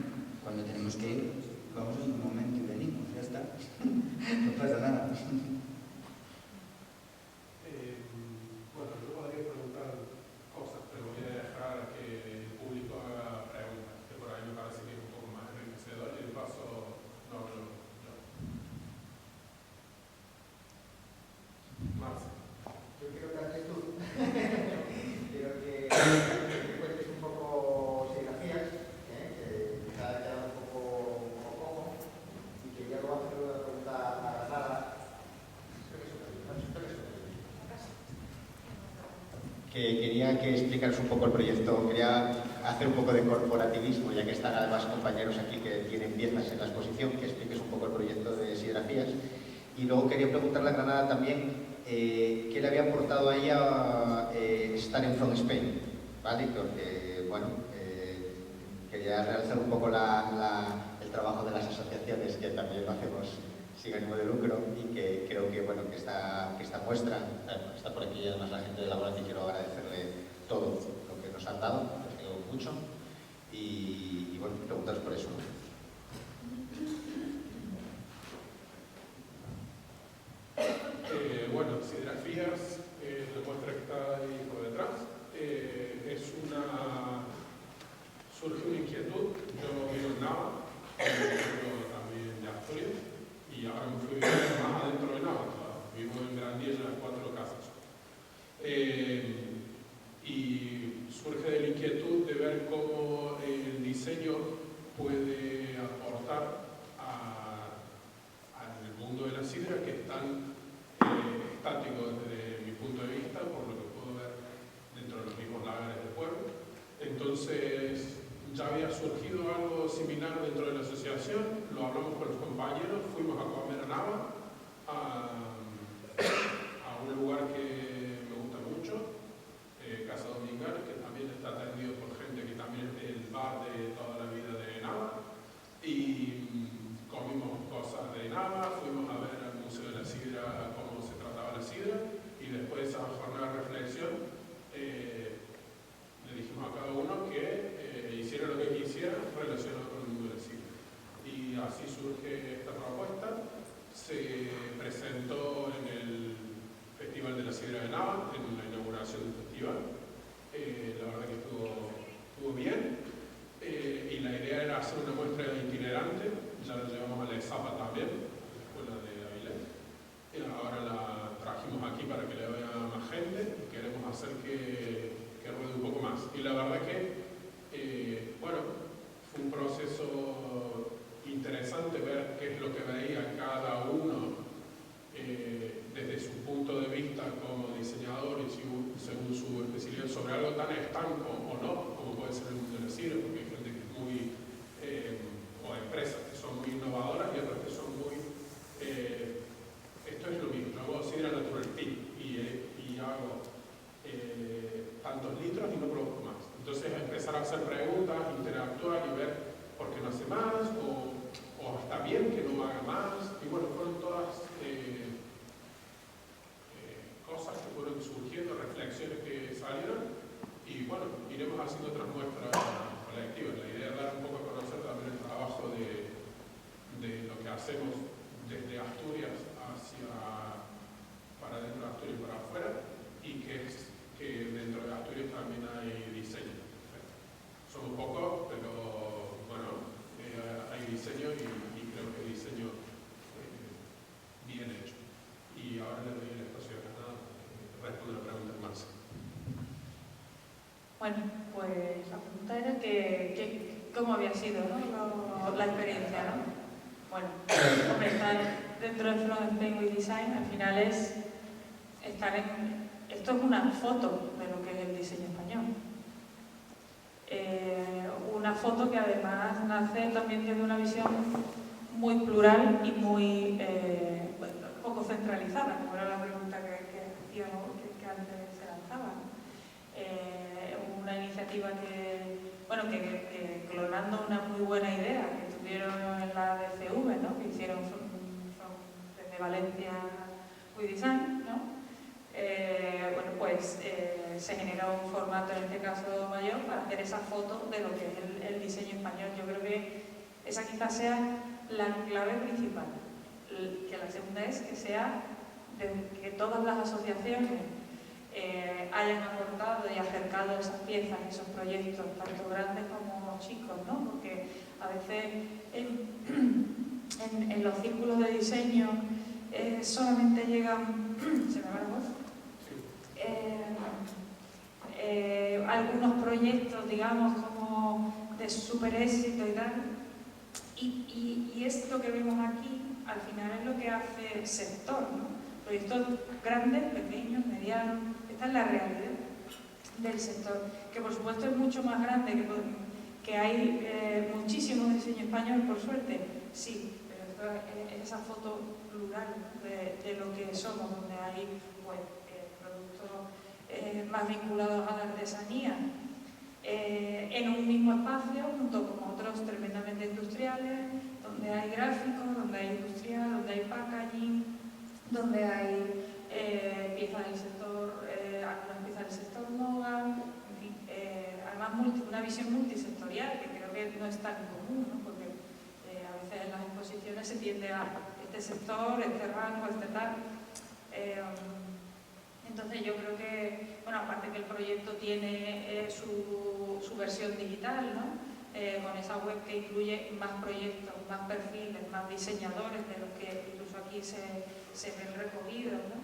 cuando tenemos que ir, vamos en un momento y venimos, ya está, no pasa nada. Bueno, yo podría preguntar cosas, pero voy a dejar que el público haga preguntas, que por ahí me parece que es un poco más enriquecedor, y de paso no hablo yo. Marce. Yo quiero que hables tú. Quiero que cuentes un poco serigrafías, que quizá ha quedado un poco cojo, y quería luego hacer una pregunta a Sara. Que quería que explicaras un poco el proyecto, quería hacer un poco de corporativismo, ya que están además compañeros aquí que tienen piezas en la exposición, que expliques un poco el proyecto de serigrafías. Y luego quería preguntarle a Granada también qué le había aportado a ella estar en From Spain, ¿vale? Porque, bueno, quería realizar un poco el trabajo de las asociaciones, que también lo hacemos sin ánimo de lucro, y que creo que, bueno, que esta muestra, está por aquí además la gente de Laborante, y quiero agradecerle todo lo que nos han dado, les digo mucho, y bueno, preguntaros por eso. Bueno, serigrafías, la muestra que está ahí por detrás, surge una inquietud. Yo vivo en Nava, también de Asturias, y ahora me fui más adentro de Nava, vivo en Grandilla, 4 casas. Y surge de la inquietud de ver cómo el diseño puede aportar al mundo de la sidra, que es tan estático desde mi punto de vista, por lo que puedo ver dentro de los mismos lagares del pueblo. Entonces ya había surgido algo similar dentro de la asociación, lo hablamos con los compañeros, fuimos a comer a Nava, a un lugar que me gusta mucho, Casa Domingal, que también está atendido por gente que también es del bar de toda la vida de Nava, y comimos cosas de Nava, fuimos a ver al Museo de la Sidra cómo se trataba la sidra, y después de esa jornada de reflexión le dijimos a cada uno que hiciera lo que quisiera relacionado con el mundo de la verdad que, bueno, fue un proceso interesante ver qué es lo que veía cada uno desde su punto de vista como diseñador y según su especialidad sobre algo tan estanco o no, como puede ser el mundo de la sidra, porque hay gente que es muy, o empresas que son muy innovadoras y otras que son muy, esto es lo mismo, yo hago sidra natural y hago tantos litros y no produzco más. Entonces empezar a hacer preguntas, interactuar y ver por qué no hace más, o está bien que no haga más, y bueno, fueron todas cosas que fueron surgiendo, reflexiones que salieron, y bueno, iremos haciendo otras muestras colectivas. La idea es dar un poco a conocer también el trabajo de lo que hacemos desde Asturias para dentro de Asturias y para afuera, y que dentro de Asturias también hay diseño. Somos pocos, pero bueno, hay diseño y creo que diseño bien hecho. Y ahora le doy el espacio a Ana, responde la pregunta de Marcia. Bueno, pues la pregunta era cómo había sido, ¿no? la experiencia, ¿no? Bueno, hombre, estar dentro del Front-End with Design al final es estar en... Esto es una foto de lo que es el diseño español. Una foto que además nace también desde una visión muy plural y muy poco centralizada, como era la pregunta que antes se lanzaba. Una iniciativa que clonando una muy buena idea que tuvieron en la DCV, ¿no? Que hicieron desde Valencia with Design, ¿no? Se generó un formato, en este caso mayor, para hacer esa foto de lo que es el diseño español. Yo creo que esa quizás sea la clave principal. Que la segunda es que todas las asociaciones hayan aportado y acercado esas piezas, esos proyectos, tanto grandes como chicos, ¿no? Porque a veces en los círculos de diseño solamente llegan... ¿Se me va la voz? Algunos proyectos, digamos, como de súper éxito y tal, y esto que vemos aquí, al final es lo que hace el sector, ¿no? Proyectos grandes, pequeños, medianos, esta es la realidad del sector, que por supuesto es mucho más grande, que hay muchísimo diseño español, por suerte, sí, pero es esa foto plural, ¿no? de lo que somos, donde hay pues, productos más vinculados a la artesanía, en un mismo espacio, junto con otros tremendamente industriales, donde hay gráficos, donde hay industrial, donde hay packaging, donde hay piezas del sector, algunas piezas del sector moda, en fin, además una visión multisectorial, que creo que no es tan común, ¿no? Porque a veces en las exposiciones se tiende a este sector, este rango, este tal. Entonces yo creo que, bueno, aparte que el proyecto tiene su versión digital, ¿no? Con esa web que incluye más proyectos, más perfiles, más diseñadores de los que incluso aquí se ven recogidos, ¿no?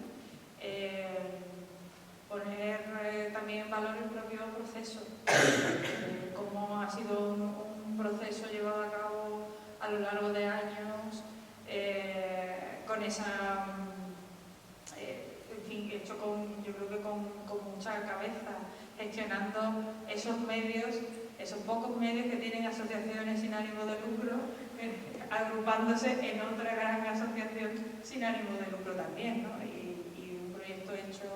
Poner también en valor el propio proceso, cómo ha sido un proceso llevado a cabo a lo largo de años, con esa... hecho yo creo que con mucha cabeza, gestionando esos medios, esos pocos medios que tienen asociaciones sin ánimo de lucro, agrupándose en otra gran asociación sin ánimo de lucro también, ¿no? Y un proyecto hecho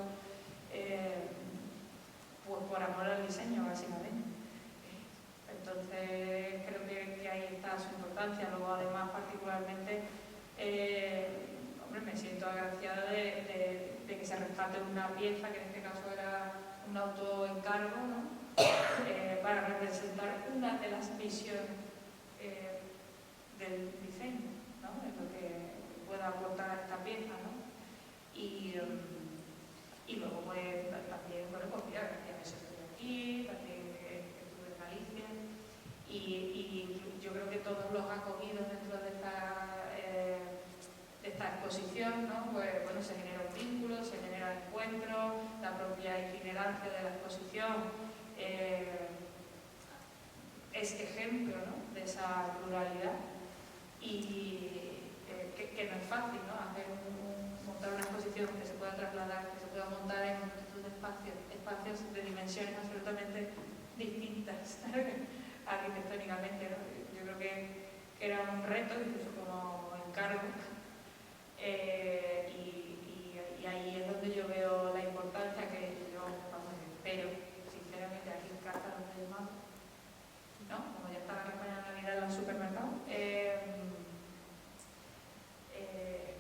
pues por amor al diseño, básicamente. Entonces creo que ahí está su importancia. Luego además particularmente me siento agraciada de que se rescate una pieza, que en este caso era un autoencargo, ¿no? Para representar una de las visiones del diseño, ¿no? En lo que pueda aportar esta pieza, ¿no? Y luego pues también, bueno, pues mira, que ya estoy aquí, también que estuve en Galicia, y yo creo que todos los acogidos dentro de esta exposición, ¿no? Pues bueno, se genera un vínculo, se genera encuentro, la propia itinerancia de la exposición es ejemplo, ¿no?, de esa pluralidad y que no es fácil, ¿no?, montar una exposición que se pueda trasladar, que se pueda montar en multitud de espacios de dimensiones absolutamente distintas arquitectónicamente, ¿no? Yo creo que era un reto, incluso como encargo, y ahí es donde yo veo la importancia que yo, vamos, espero, sinceramente, aquí en casa donde llamamos, ¿no?, como ya está la campaña de Navidad en los supermercados,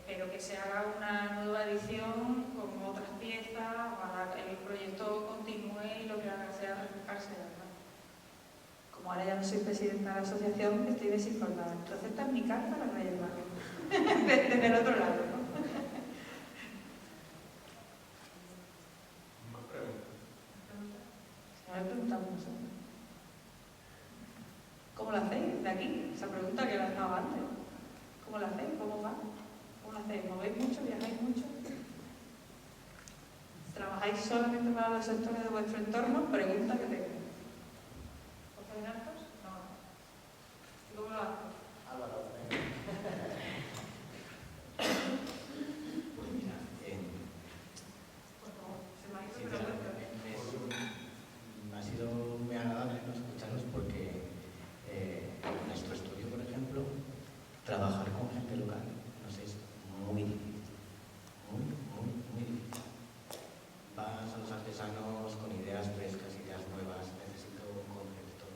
pero que se haga una nueva edición con otras piezas, ojalá que el proyecto continúe y lo que haga sea reflejarse, ¿verdad? Como ahora ya no soy presidenta de la asociación, estoy desinformada. Entonces esta es mi carta a la Reyes Magos, desde el otro lado, ¿no? Más preguntas. Se me preguntado nosotros. ¿Cómo lo hacéis de aquí? Esa pregunta que lanzaba antes. ¿Cómo lo hacéis? ¿Cómo va? ¿Cómo lo hacéis? ¿Movéis mucho? ¿Viajáis mucho? ¿Trabajáis solamente para los sectores de vuestro entorno? Pregunta que tengo. ¿Os hacéis hartos? No. ¿Y cómo lo hacéis? Álvaro. Pues mira, Por favor, se me ha ido, pero sinceramente, me ha sido muy agradable, ¿no?, escucharos porque en nuestro estudio, por ejemplo, trabajar con gente local nos es muy difícil, muy difícil. Vas a los artesanos con ideas frescas, ideas nuevas, necesito un concepto,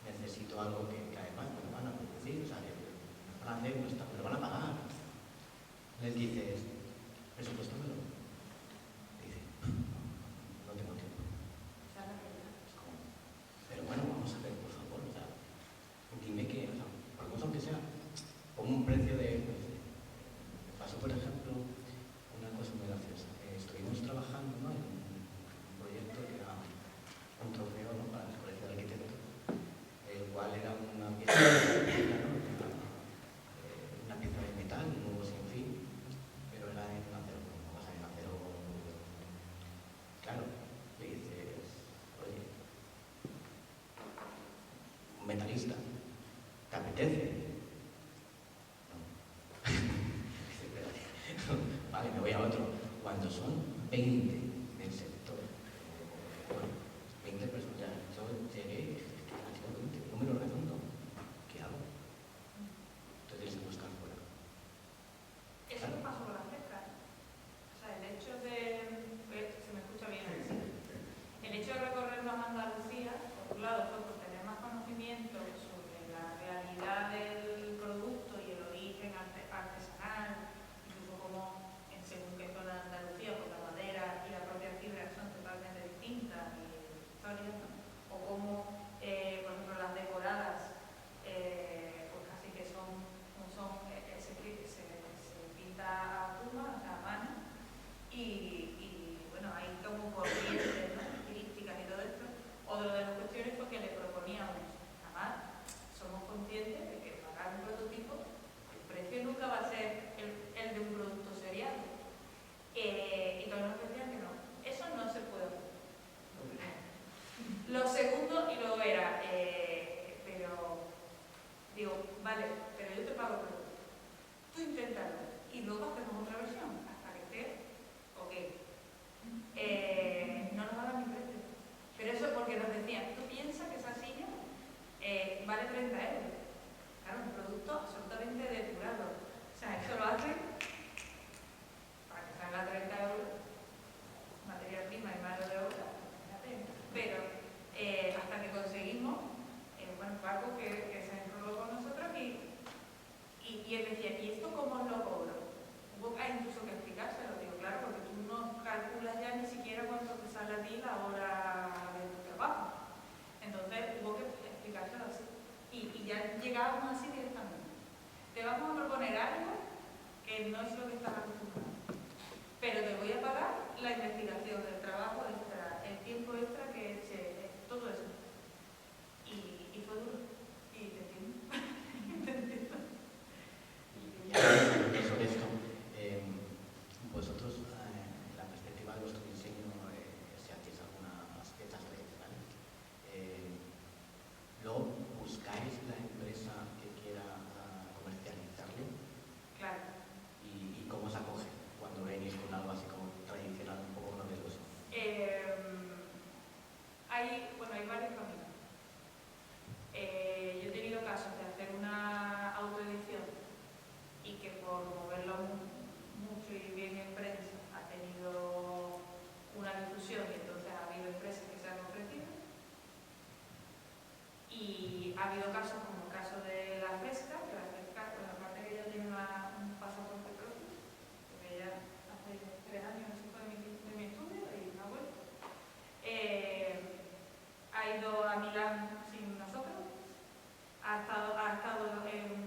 necesito algo que además me lo van a producir, o sea, que me lo van a hacer, me lo van a pagar. Les dices, presupuéstamelo. Dice, no tengo tiempo. Es como, pero bueno, vamos a ver, por favor, o sea, dime que, o sea, por cosa que sea, pongo un precio de... Me pasó, por ejemplo, una cosa muy graciosa. Estuvimos trabajando, ¿no?, en un proyecto que era un trofeo, ¿no?, para el Colegio de Arquitectos, el cual era una pieza una pieza de metal, nuevo sin fin, pero era en acero, o sea, en acero. Claro, le dices, oye, un metalista, ¿te apetece? Vale, me voy a otro. Cuando son 20 del sector, bueno, 20 personas, ya, yo llegué, un número redondo, ¿qué hago? Entonces tienes que buscar fuera. eso no pasó con la pesca. O sea, el hecho de... se me escucha bien así. El hecho de recorrernos a Andalucía, por un lado, fue por tener más conocimiento sobre la realidad del producto y el origen artesanal, incluso como en según qué zona de Andalucía, pues la madera y la propia fibra son totalmente distintas y historias, ¿no? O como, por ejemplo, las decoradas, pues casi que son se pinta a pluma, o sea, a mano, y bueno, hay como corrientes, ¿no?, estilísticas y todo esto. Otra de las cuestiones fue que le proponíamos, además, somos conscientes de que para un prototipo el precio nunca va a ser el de un producto serial. Y todos nos decían que no, eso no se puede hacer. Lo segundo, y luego era, pero digo, vale, pero yo te pago el producto. Tú inténtalo y luego hacemos otra versión hasta que esté ok. No nos daban ni precio. Pero eso porque nos decían, tú piensas que esa silla vale 30 euros. Claro, un producto absolutamente depurado. O sea, eso lo hacen para que salga 30 euros, materia prima y mano de obra, pero hasta que conseguimos, bueno, Paco que se enroló con nosotros y él decía, ¿y esto cómo os lo cobro? Hubo incluso que explicárselo, digo, claro, porque tú no calculas ya ni siquiera cuánto te sale a ti la hora de tu trabajo. Entonces hubo que explicárselo así. Y ya llegábamos así directamente. Te vamos a proponer algo que no es lo que estás acostumbrado, pero te voy a pagar la investigación, el trabajo extra, el tiempo extra que eche, todo eso. Y fue duro. Y te entiendo. Y sobre esto, vosotros, en la perspectiva de vuestro diseño, si hacéis algunas fechas tradicionales, hay varios caminos. Yo he tenido casos de hacer una autoedición y que por moverlo mucho y bien en prensa ha tenido una difusión y entonces ha habido empresas que se han ofrecido. Y ha habido casos como el caso de la Fresca, que la Fresca, bueno, aparte que ella tiene un pasaporte propio, porque ella hace 3 años no se fue de mi estudio y no ha vuelto. Ha ido a Milán sin nosotros, ha estado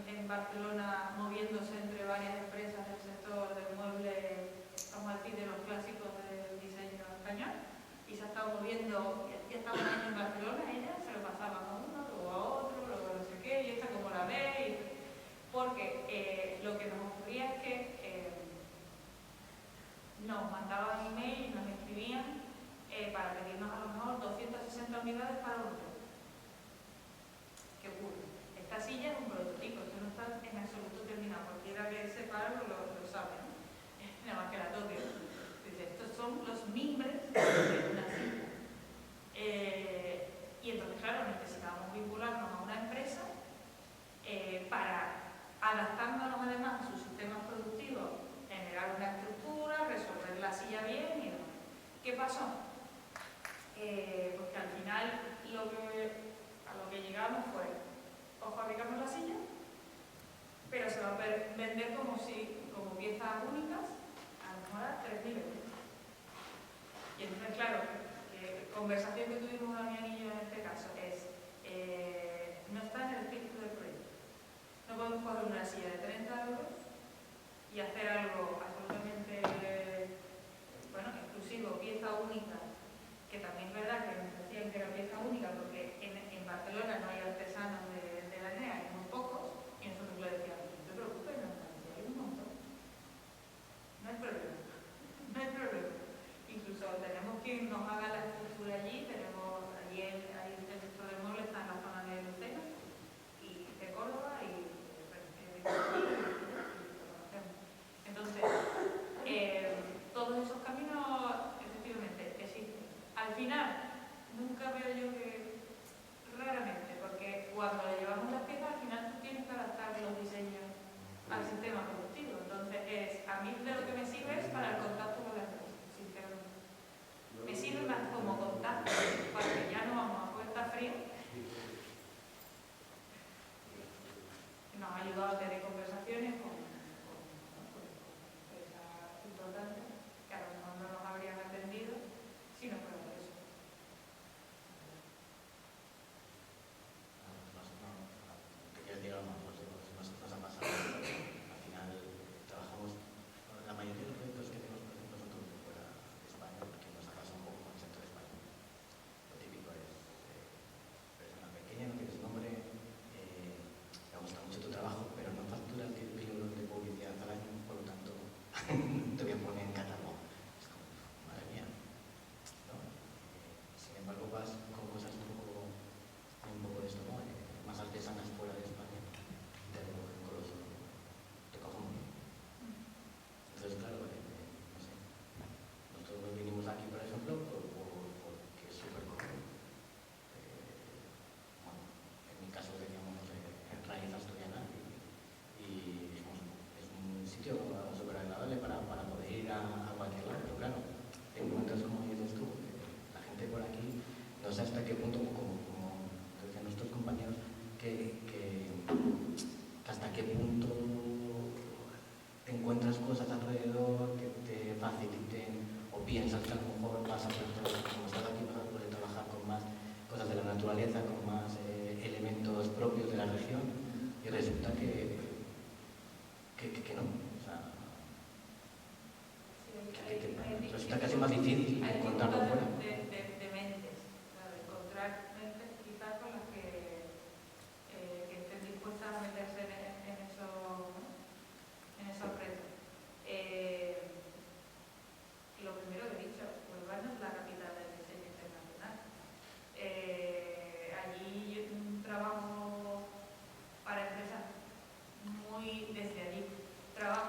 en Barcelona moviéndose entre varias empresas del sector del mueble, vamos a decir, de los clásicos del diseño español, y se ha estado moviendo, y ha estado un año en Barcelona, ella se lo pasaba a uno, luego a otro, luego no sé qué, y esta como la ve, porque lo que nos ocurría es que nos mandaban email y nos escribían para pedirnos a lo mejor 260 unidades para un hotel. ¿Qué ocurre? Esta silla es un prototipo, esto no está en absoluto terminado, cualquiera que sepa algo lo sabe, ¿no? Nada más que la toque. Dice, estos son los mimbres de una silla. Y entonces, claro, necesitábamos vincularnos a una empresa para, adaptándonos además a sus sistemas productivos, generar una estructura, resolver la silla bien y demás. ¿Qué pasó? Pues que al final a lo que llegamos fue, os fabricamos la silla, pero se va a vender como piezas únicas, a lo mejor a 3.000 euros. Y entonces, claro, conversación que tuvimos Damián y yo en este caso es, no está en el espíritu del proyecto. No podemos coger una silla de 30 euros y hacer algo absolutamente, bueno, exclusivo, pieza única, que también es verdad que nos decían que era pieza única porque en Barcelona no hay artesanos de la NEA, hay muy pocos, y nosotros le decíamos, no te preocupes, no, hay un montón. No hay problema, no hay problema. Incluso tenemos quien nos haga la estructura allí, tenemos allí el sector del mueble está en la zona de Lucena y de Córdoba y entonces todos esos caminos efectivamente existen. Al final nunca veo yo que raramente, porque cuando le llevamos las piezas al final tú tienes que adaptar los diseños al sistema productivo, entonces a mí de lo que me sirve es para el contacto con la empresa, sinceramente. Me sirve más como contacto, porque ya no vamos a puerta fría. Nos ha ayudado a tener conversaciones con empresas importantes que a lo mejor no nos habrían atendido si no fuera por eso. ¿Qué quieres decir? Nos ha pasado. Al final trabajamos, la mayoría de los proyectos que tenemos, por ejemplo, son todos de fuera de España, porque nos ha pasado un poco con el sector español. Lo típico es, persona pequeña, no tienes nombre, me gusta mucho tu trabajo, pero no facturas 10.000 euros de publicidad al año, por lo tanto, te voy a poner en catálogo. Es como, madre mía. ¿No? Sin embargo, vas con cosas un poco de esto, ¿no? Más artesanas fuera de España, te cojo muy bien. Entonces, claro, no sé. Nosotros vinimos aquí, por ejemplo, porque es súper cómodo. Bueno, en mi caso teníamos en raíz asturiana y dijimos, es un sitio súper agradable para poder ir a cualquier lado, pero claro, te encuentras, como dices tú, la gente por aquí, no sé hasta qué punto, como decían nuestros compañeros, que hasta qué punto te encuentras cosas alrededor que te faciliten o piensas que a lo mejor vas a poder trabajar, como estás aquí, vas a poder trabajar con más cosas de la naturaleza, con más elementos propios de la región y resulta que no. O sea, resulta casi más difícil encontrarlo fuera. De mentes, de encontrar mentes quizás con las que estén dispuestas a meterse en esos retos. Lo primero que he dicho, Huelva no es la capital del diseño internacional. Allí yo trabajo para empresas muy desde allí. Trabajo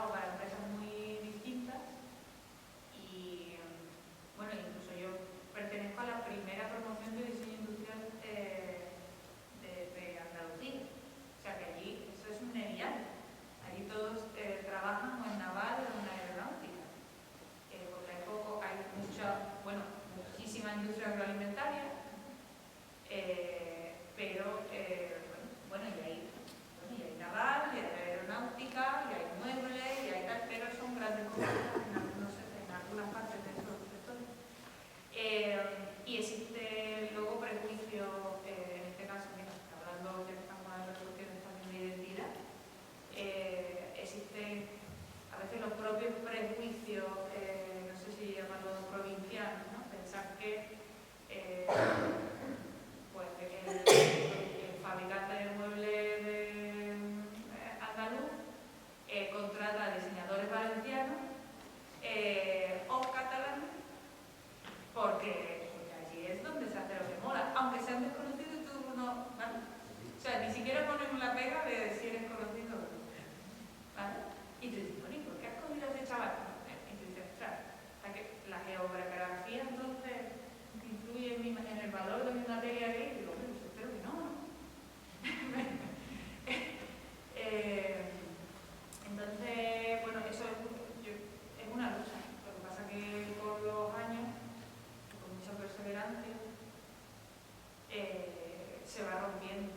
se va rompiendo.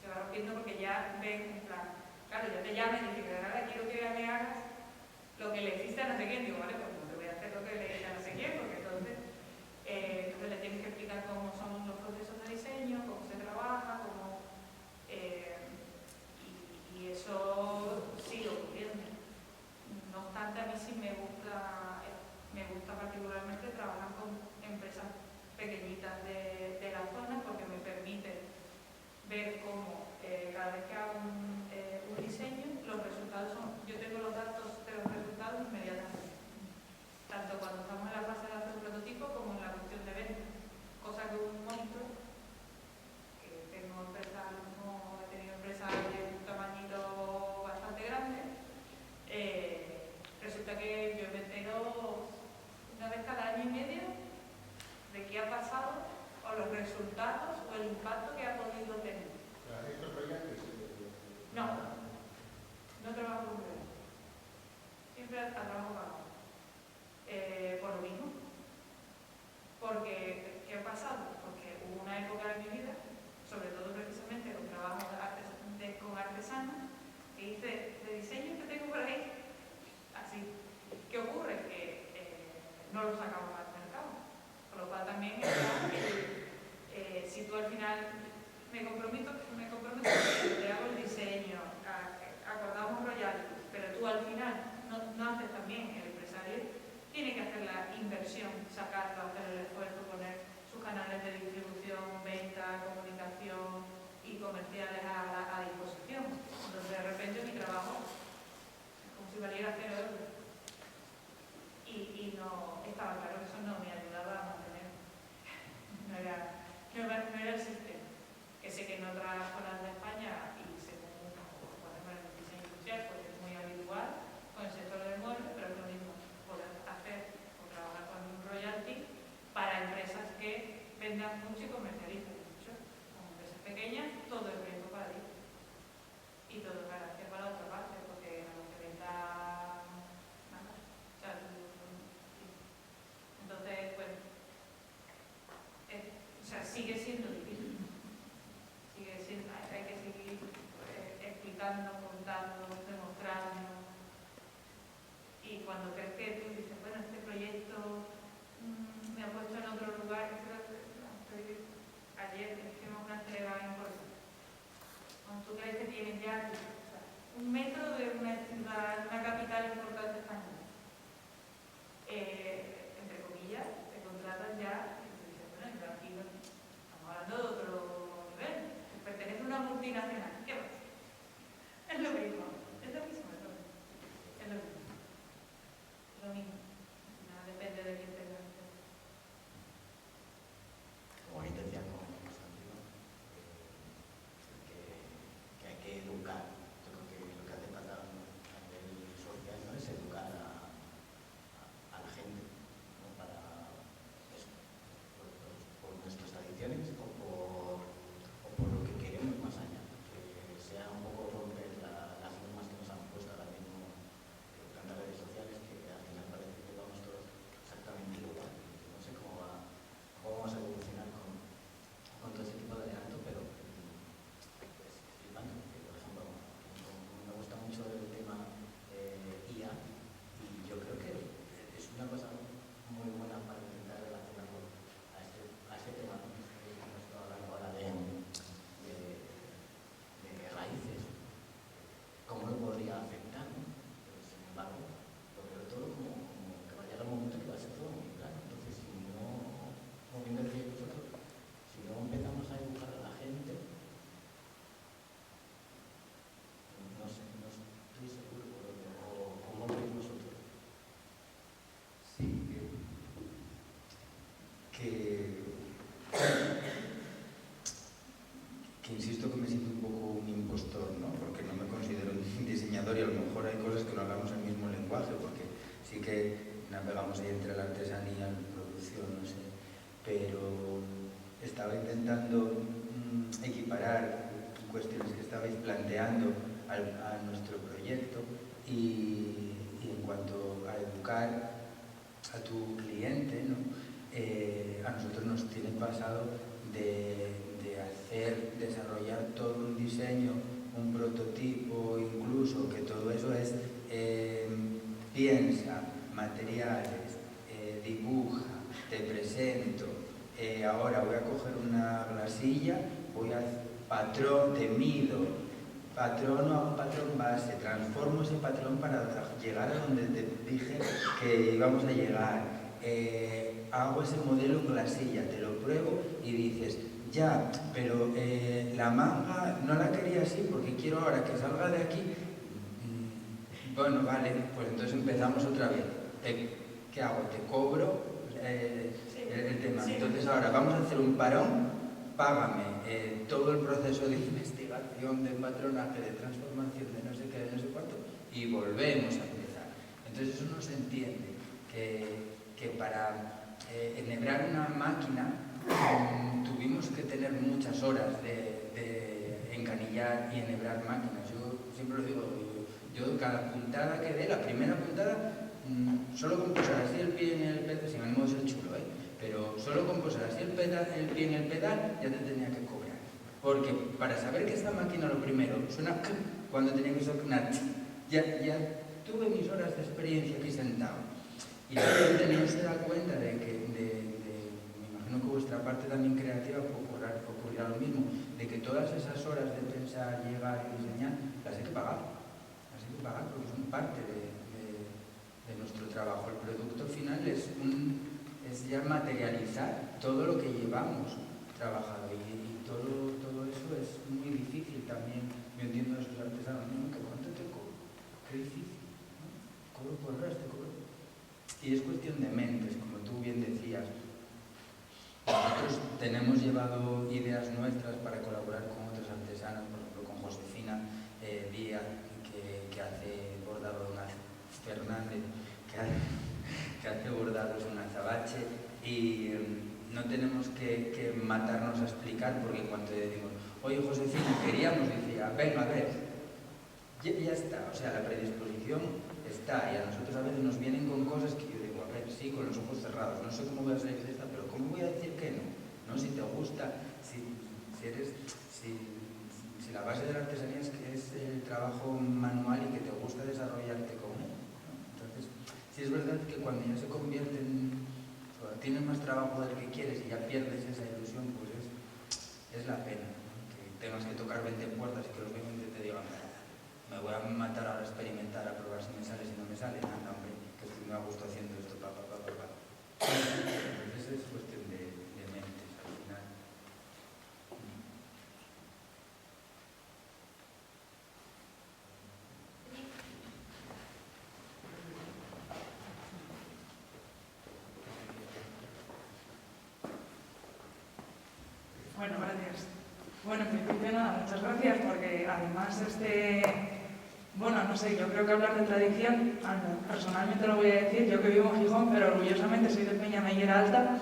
Se va rompiendo porque ya ven, en plan, claro, ya te llaman y dicen, ahora quiero que me hagas lo que le hiciste a no sé quién. Digo, vale, pues no te voy a hacer lo que le hice a no sé quién, porque entonces le tienes que explicar cómo son los procesos de diseño, cómo se trabaja, cómo... y eso sigue ocurriendo. No obstante, a mí sí me gusta particularmente trabajar con empresas pequeñitas de la zona, porque me permite ver cómo cada vez que hago un diseño, los resultados son, yo tengo los datos de los resultados inmediatamente, tanto cuando estamos en la fase de hacer un prototipo como en la cuestión de venta, cosa que un monstruo, que tengo empresas, no he tenido empresas de un tamañito bastante grande, resulta que yo me entero una vez cada año y medio de qué ha pasado o los resultados o el impacto que ha podido tener. ¿Has hecho proyectos? No, no trabajo con proyectos. Siempre a trabajo pagado. Por lo mismo. Porque, ¿qué ha pasado? Porque hubo una época de mi vida, sobre todo precisamente con trabajo con artesanos, que hice de diseño que tengo por ahí, así. ¿Qué ocurre? Que no lo sacamos al mercado. Por lo cual también si tú al final me comprometo que te hago el diseño, acordamos royalties, pero tú al final no haces también, el empresario tiene que hacer la inversión, sacarlo, hacer el esfuerzo, poner sus canales de distribución, venta, comunicación y comerciales a disposición. Entonces de repente mi trabajo es como si valiera 0 euros. Y no estaba claro que eso no me ayudaba a mantener. No era el sistema. Que sé que en otras zonas de España, y según por ejemplo en el diseño industrial, pues es muy habitual con el sector del mueble, pero es lo mismo poder hacer o trabajar con un royalty para empresas que vendan mucho y comercialicen mucho. Como empresas pequeñas, todo es riesgo para ti. Y todo es ganancia para la otra parte, porque a lo que venda nada. O sea, entonces, bueno, sigue siendo difícil. Sigue siendo, hay que seguir explicando, contando, demostrando. Y cuando crees que tú dices, bueno, este proyecto me ha puesto en otro lugar, ayer hicimos una entrega importante. Cuando tú crees que tienes ya un metro de una ciudad, una capital importante española, entre comillas, te contratan ya y te dicen, bueno, aquí estamos hablando de otro nivel, pertenece a una multinacional, ¿qué más? Es lo mismo, es lo mismo, es lo mismo. Es lo mismo. Lo mismo. Nada, depende de quién tenga. Como ahí decía con Constantino, que hay que educar. Yo creo que lo que hace falta a nivel social, ¿no?, es educar a la gente, ¿no?, para eso, por nuestras tradiciones o por lo que queremos más allá. Que sea un poco romper las normas que nos han puesto ahora mismo en las redes sociales, que al final parece que vamos todos exactamente igual. No sé cómo vamos a evolucionar con todo ese tipo de adelanto, pero pues flipando, que por ejemplo me gusta mucho el tema IA, y yo creo que es una cosa muy buena para intentar relacionarlo a este tema, ¿no?, que hemos estado hablando ahora de raíces, cómo lo podría afectar, ¿no? Pero, sin embargo, lo veo todo como que va a llegar un momento que va a ser todo muy claro. Entonces, si no, como bien decíais vosotros, si no empezamos a educar a la gente, no sé, no estoy seguro, o cómo lo veis vosotros. Sí, que insisto que me siento un poco un impostor, ¿no? Porque no me considero un diseñador y a lo mejor hay cosas que no hablamos el mismo lenguaje, porque sí que navegamos ahí entre la artesanía, la producción, no sé, pero estaba intentando equiparar cuestiones que estabais planteando a nuestro proyecto y en cuanto a educar a tu cliente, ¿no? A nosotros nos tiene pasado de hacer diseño, un prototipo, incluso, que todo eso es piensa, materiales, dibuja, te presento, ahora voy a coger una glasilla, voy a patrón, te mido, patrón o hago patrón base, transformo ese patrón para llegar a donde te dije que íbamos a llegar, hago ese modelo en glasilla, te lo pruebo y dices, ya, pero la manga no la quería así porque quiero ahora que salga de aquí. Bueno, vale, pues entonces empezamos otra vez. ¿Qué hago? Te cobro el tema. Entonces ahora vamos a hacer un parón, págame todo el proceso de investigación, de patronaje, de transformación, de no sé qué, de no sé cuánto, y volvemos a empezar. Entonces eso no se entiende, que para enhebrar una máquina tuvimos que tener muchas horas de encanillar y enhebrar máquinas. Yo siempre lo digo, yo cada puntada que dé, la primera puntada, solo con posar así el pie en el pedal, sin ánimo de ser chulo, pero solo con posar así el pie en el pedal ya te tenía que cobrar. Porque para saber que esta máquina lo primero suena cuando tenía que sonar, ya tuve mis horas de experiencia aquí sentado. Y la gente no se da cuenta de que, me imagino que vuestra parte también creativa ocurrirá lo mismo, de que todas esas horas de pensar, llegar y diseñar, las hay que pagar. Porque son parte de nuestro trabajo. El producto final es ya materializar todo lo que llevamos trabajado y todo eso es muy difícil también. Yo entiendo a esos artesanos, ¿no? ¿Que cuánto te cobro? Qué difícil, ¿no? Cobro por horas, te cobro. Y es cuestión de mentes, como tú bien decías. Nosotros tenemos llevado ideas nuestras para colaborar con otros artesanos, por ejemplo con Josefina Díaz, que hace bordado en Fernández, que hace bordados en azabache, y no tenemos que matarnos a explicar, porque cuando le decimos, oye Josefina, queríamos, decía, venga, a ver, ya está, o sea, la predisposición está, y a nosotros a veces nos vienen con cosas que yo digo, a ver, sí, con los ojos cerrados, no sé cómo voy a salir de esta, pero ¿cómo voy a decir que no? ¿No? Si te gusta, si la base de la artesanía es que es el trabajo manual y que te gusta desarrollarte con él, ¿no? Entonces, sí es verdad que cuando ya se convierte tienes más trabajo del que quieres y ya pierdes esa ilusión, pues es la pena, ¿no? Que tengas que tocar 20 puertas y que los 20 te digan, me voy a matar ahora a experimentar, a probar si me sale, si no me sale, nada, hombre, que estoy muy a gusto haciendo esto, Entonces es cuestión de mentes al final. Bueno, gracias. Bueno, en principio nada, muchas gracias porque además bueno, no sé, yo creo que hablar de tradición, personalmente lo voy a decir, yo que vivo en Gijón, pero orgullosamente soy de Peñamellera Alta,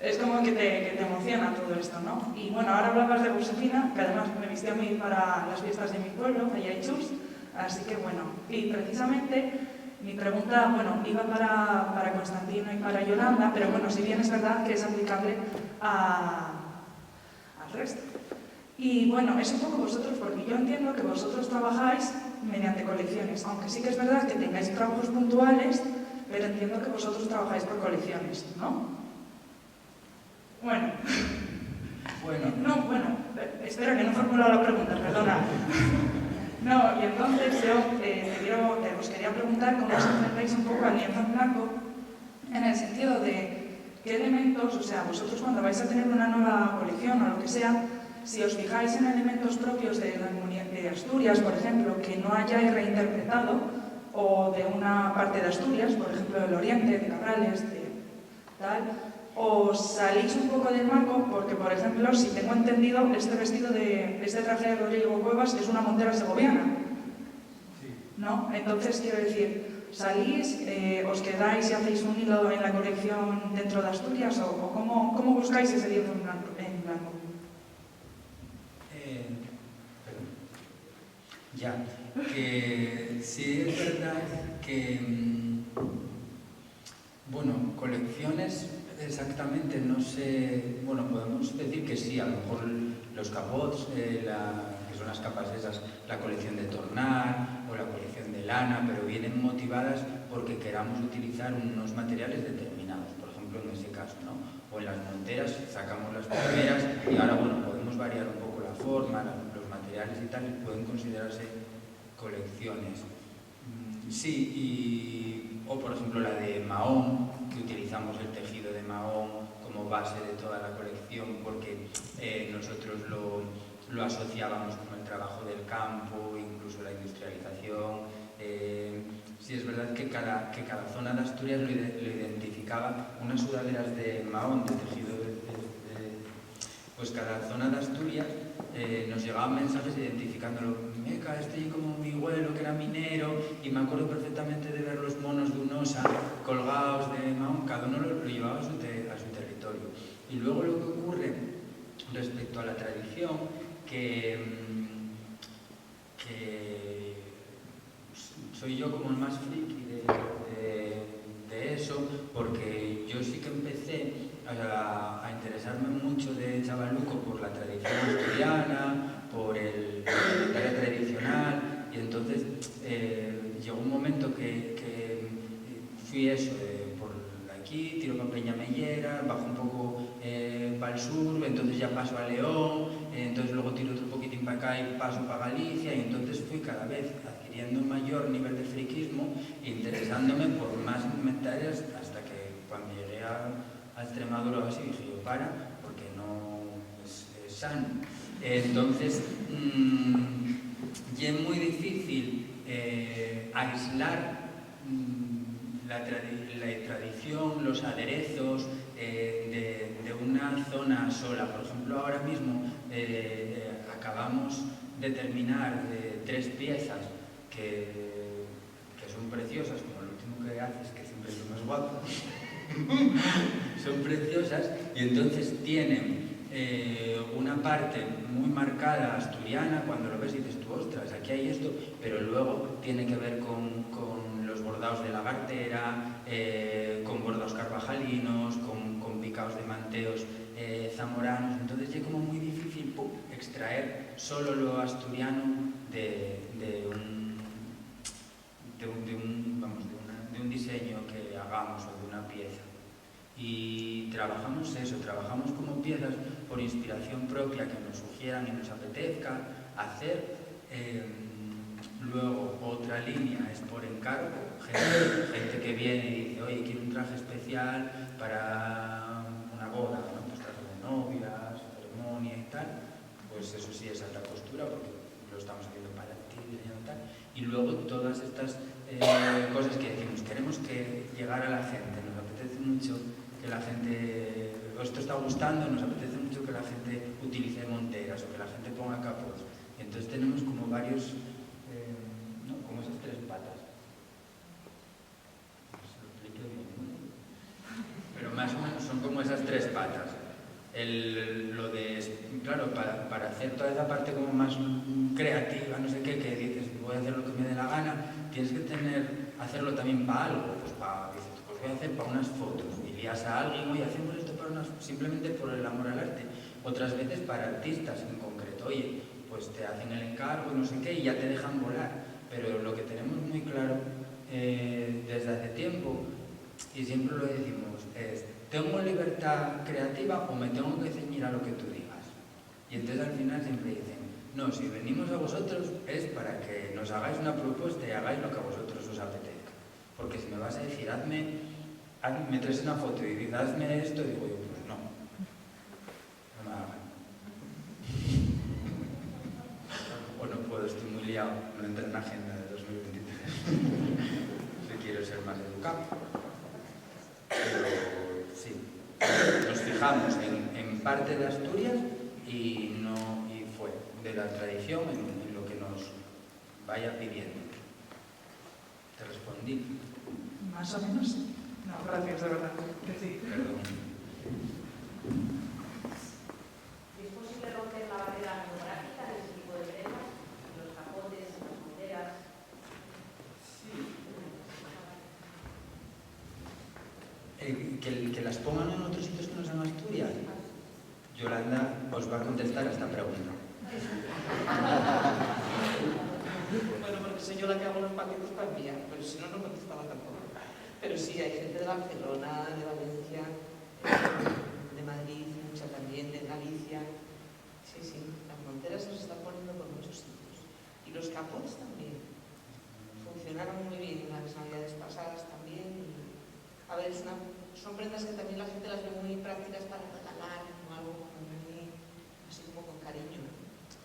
es como que te emociona todo esto, ¿no? Y bueno, ahora hablabas de Josefina, que además me vistió a mí para las fiestas de mi pueblo, allá en Chus, así que bueno, y precisamente mi pregunta, bueno, iba para Constantino y para Yolanda, pero bueno, si bien es verdad que es aplicable al resto. Y bueno, es un poco vosotros, porque yo entiendo que vosotros trabajáis mediante colecciones, aunque sí que es verdad que tengáis trabajos puntuales, pero entiendo que vosotros trabajáis por colecciones, ¿no? Bueno, espero que no he formulado la pregunta, perdona. No, y entonces yo os quería preguntar cómo os enfrentáis un poco al lienzo en blanco, en el sentido de qué elementos, o sea, vosotros cuando vais a tener una nueva colección o lo que sea, si os fijáis en elementos propios de la comunidad de Asturias, por ejemplo, que no hayáis reinterpretado, o de una parte de Asturias, por ejemplo, del Oriente, de Cabrales, de tal, o salís un poco del marco, porque, por ejemplo, si tengo entendido, este traje de Rodrigo Cuevas es una montera segoviana, ¿no? Entonces, quiero decir, ¿salís, os quedáis y hacéis un hilo en la colección dentro de Asturias, o cómo buscáis ese lienzo en blanco? Ya, que sí es verdad que, bueno, colecciones exactamente no sé, bueno, podemos decir que sí, a lo mejor los capots, que son las capas esas, la colección de Tornar o la colección de lana, pero vienen motivadas porque queramos utilizar unos materiales determinados, por ejemplo en ese caso, ¿no? O en las monteras sacamos las primeras y ahora, bueno, podemos variar un poco la forma, los materiales y tal, y pueden considerarse colecciones. Sí, o por ejemplo la de Mahón, que utilizamos el tejido de Mahón como base de toda la colección porque nosotros lo asociábamos con el trabajo del campo, incluso la industrialización. Sí, es verdad que cada zona de Asturias lo identificaba. Unas sudaderas de Mahón, de tejido pues cada zona de Asturias nos llegaban mensajes identificándolo. Meca, estoy como mi abuelo que era minero y me acuerdo perfectamente de ver los monos de un osa colgados de Mahón, cada uno lo llevaba a su territorio. Y luego lo que ocurre respecto a la tradición, que soy yo como el más friki de eso, porque yo sí que empecé a interesarme mucho de chavaluco por la tradición asturiana, por el inventario tradicional, y entonces llegó un momento que fui eso, por aquí, tiro para Peñamellera, bajo un poco para el sur, entonces ya paso a León, entonces luego tiro otro poquitín para acá y paso para Galicia, y entonces fui cada vez adquiriendo un mayor nivel de friquismo, interesándome por más inventarios, hasta que cuando llegué a Extremadura así dije yo, porque no es sano. Entonces, y es muy difícil aislar la tradición, los aderezos de una zona sola. Por ejemplo, ahora mismo acabamos de terminar 3 piezas que son preciosas, como lo último que haces, que siempre es lo más guapo. Son preciosas y entonces tienen una parte muy marcada asturiana, cuando lo ves y dices tú, ostras, aquí hay esto, pero luego tiene que ver con los bordados de lagartera, con bordados carvajalinos, con picaos de manteos zamoranos, entonces es como muy difícil extraer solo lo asturiano de un diseño que hagamos o de una pieza. Y trabajamos eso, trabajamos como piezas por inspiración propia que nos sugieran y nos apetezca hacer. Luego otra línea es por encargo, gente que viene y dice, oye, quiero un traje especial para una boda, ¿no? Pues traje de novia, ceremonia y tal, pues eso sí es alta costura porque lo estamos haciendo para ti, diseñando tal. Y luego todas estas cosas que decimos, queremos que llegar a la gente, nos apetece mucho que la gente, esto está gustando, nos apetece mucho que la gente utilice monteras o que la gente ponga capots. Y entonces tenemos como varios, ¿no? Como esas 3 patas. Se lo expliqué bien, ¿no? Pero más o menos son como esas 3 patas. Claro, para hacer toda esa parte como más creativa, no sé qué, que dices, voy a hacer lo que me dé la gana, tienes que hacerlo también para algo, pues dices, pues voy a hacer para unas fotos, y lías a alguien, oye, hacemos esto simplemente por el amor al arte, otras veces para artistas en concreto, oye, pues te hacen el encargo, no sé qué, y ya te dejan volar, pero lo que tenemos muy claro desde hace tiempo, y siempre lo decimos, es, ¿tengo libertad creativa o me tengo que ceñir a lo que tú digas? Y entonces al final siempre dicen, no, si venimos a vosotros es para que nos hagáis una propuesta y hagáis lo que a vosotros os apetezca. Porque si me vas a decir, me traes una foto y dices, hazme esto, digo yo, pues no me hagan. O no puedo, estoy muy liado, no entra en la agenda de 2023. Si quiero ser más educado. Pero sí, nos fijamos en parte de Asturias y fue de la tradición en lo que nos vaya pidiendo. ¿Te respondí? Más o menos sí. No, gracias, de verdad. Que sí. Perdón. ¿Es posible romper la barrera geográfica de ese tipo de prendas? Los capotes, las monteras. Que las pongan en otros sitios que no sean Asturias. Yolanda os va a contestar a esta pregunta. Bueno, porque soy yo la que hago los paquetes para enviar, pero si no, no contestaba tampoco. Pero sí, hay gente de Barcelona, de Valencia, de Madrid, mucha también, de Galicia. Sí, sí, las fronteras se están poniendo por muchos sitios. Y los capots también. Funcionaron muy bien en las navidades pasadas también. Y, a ver, son prendas que también la gente las ve muy prácticas para regalar, como algo como muy, así como con cariño.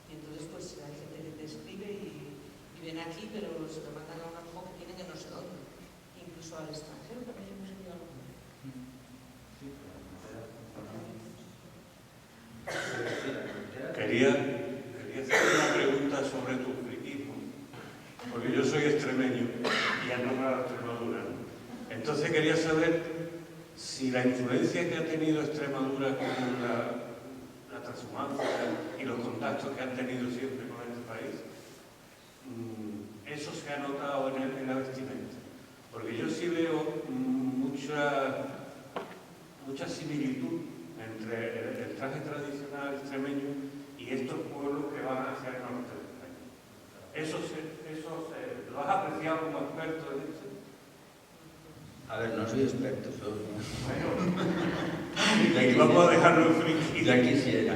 Y entonces, pues hay gente que te escribe y viene aquí, pero se lo mandan a un algo que tienen en no sé dónde. Incluso al extranjero también hemos enviado algo. Quería hacer una pregunta sobre tu friquismo, porque yo soy extremeño y has nombrado Extremadura. Entonces quería saber si la influencia que ha tenido Extremadura con la transhumancia y los contactos que han tenido siempre con este país, eso se ha notado en la vestimenta. Porque yo sí veo mucha similitud entre el traje tradicional extremeño y estos pueblos que van hacia el norte de España. ¿Eso lo has apreciado como experto en esto? A ver, no soy experto, soy... Bueno, vamos a dejarlo en friki. Ya quisiera.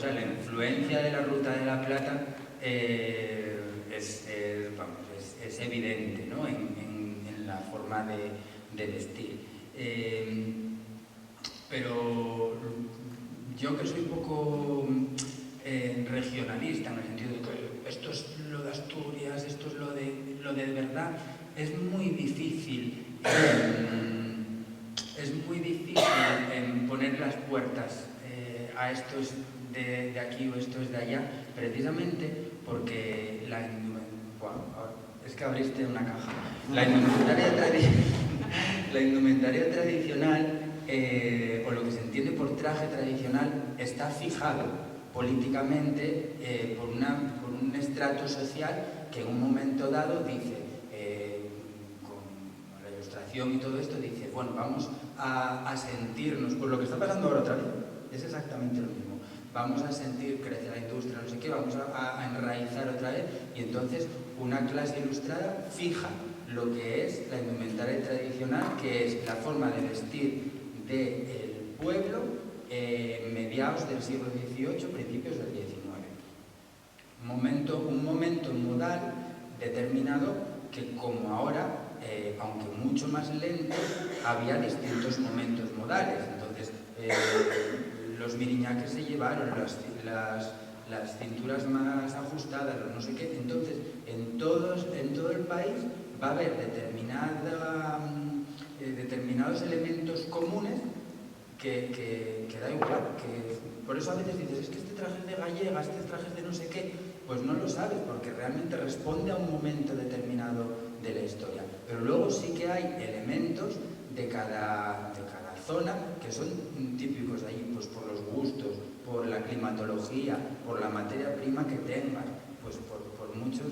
La influencia de la Ruta de la Plata es evidente, ¿no? en la forma de vestir. Pero yo que soy un poco regionalista, en el sentido de que esto es lo de Asturias, esto es lo de verdad, es muy difícil poner las puertas a estos de aquí o estos de allá, precisamente porque es que abriste una caja. La indumentaria tradicional, o lo que se entiende por traje tradicional, está fijado políticamente por un estrato social que en un momento dado dice, con la ilustración y todo esto, dice, bueno, vamos a sentirnos, pues lo que está pasando ahora otra vez, es exactamente lo mismo. Vamos a sentir, crece la industria, no sé qué, vamos a enraizar otra vez, y entonces una clase ilustrada fija lo que es la indumentaria tradicional, que es la forma de vestir del pueblo mediados del siglo XVIII, principios del XIX. Un momento modal determinado que, como ahora, aunque mucho más lento, había distintos momentos modales. Entonces, los miriñaques se llevaron, las cinturas más ajustadas, los no sé qué. Entonces, en todo el país va a haber determinados elementos comunes que da igual. Por eso a veces dices, es que este traje es de gallega, este traje es de no sé qué. Pues no lo sabes, porque realmente responde a un momento determinado de la historia. Pero luego sí que hay elementos de cada zona que son típicos de allí, pues por los gustos, por la climatología, por la materia prima que tengas, pues por muchas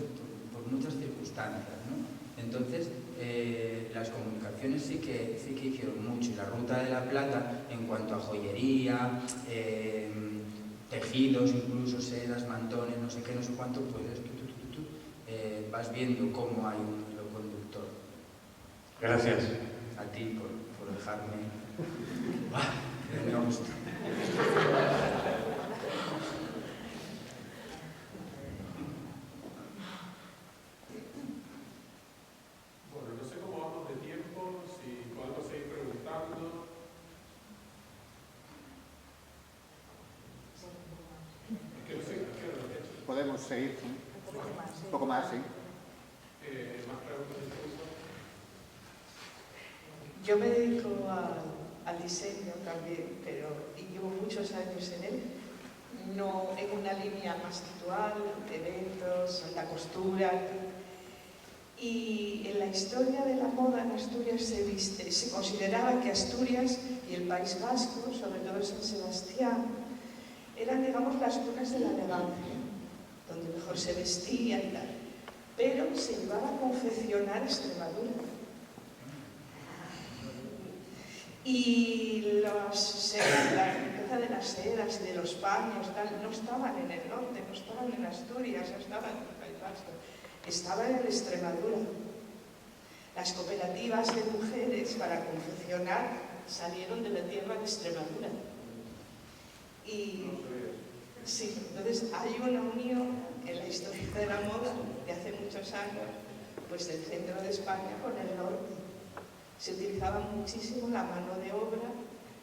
circunstancias, ¿no? Entonces, las comunicaciones sí que hicieron mucho, y la Ruta de la Plata, en cuanto a joyería, tejidos, incluso sedas, mantones, no sé qué, no sé cuánto, pues es que tú vas viendo cómo hay un hilo conductor. Gracias. A ti por dejarme... me gusta. Bueno, no sé cómo vamos de tiempo, si podemos seguir preguntando. Es que no sé qué hora lo he hecho. Podemos seguir. Un poco más, sí. ¿Más preguntas incluso? Yo me dedico al diseño también, y llevo muchos años en él, no en una línea más actual, de eventos, la costura. Y en la historia de la moda en Asturias se consideraba que Asturias y el País Vasco, sobre todo San Sebastián, eran, digamos, las cunas de la elegancia, donde mejor se vestía y tal. Pero se llevaba a confeccionar Extremadura. Y la riqueza de las sedas y de los paños no estaban en el norte, no estaban en Asturias, no estaban en el País Vasco, estaban en Extremadura. Las cooperativas de mujeres para confeccionar salieron de la tierra de Extremadura. Y sí, entonces hay una unión en la historia de la moda de hace muchos años, pues del centro de España con el norte. Se utilizaba muchísimo la mano de obra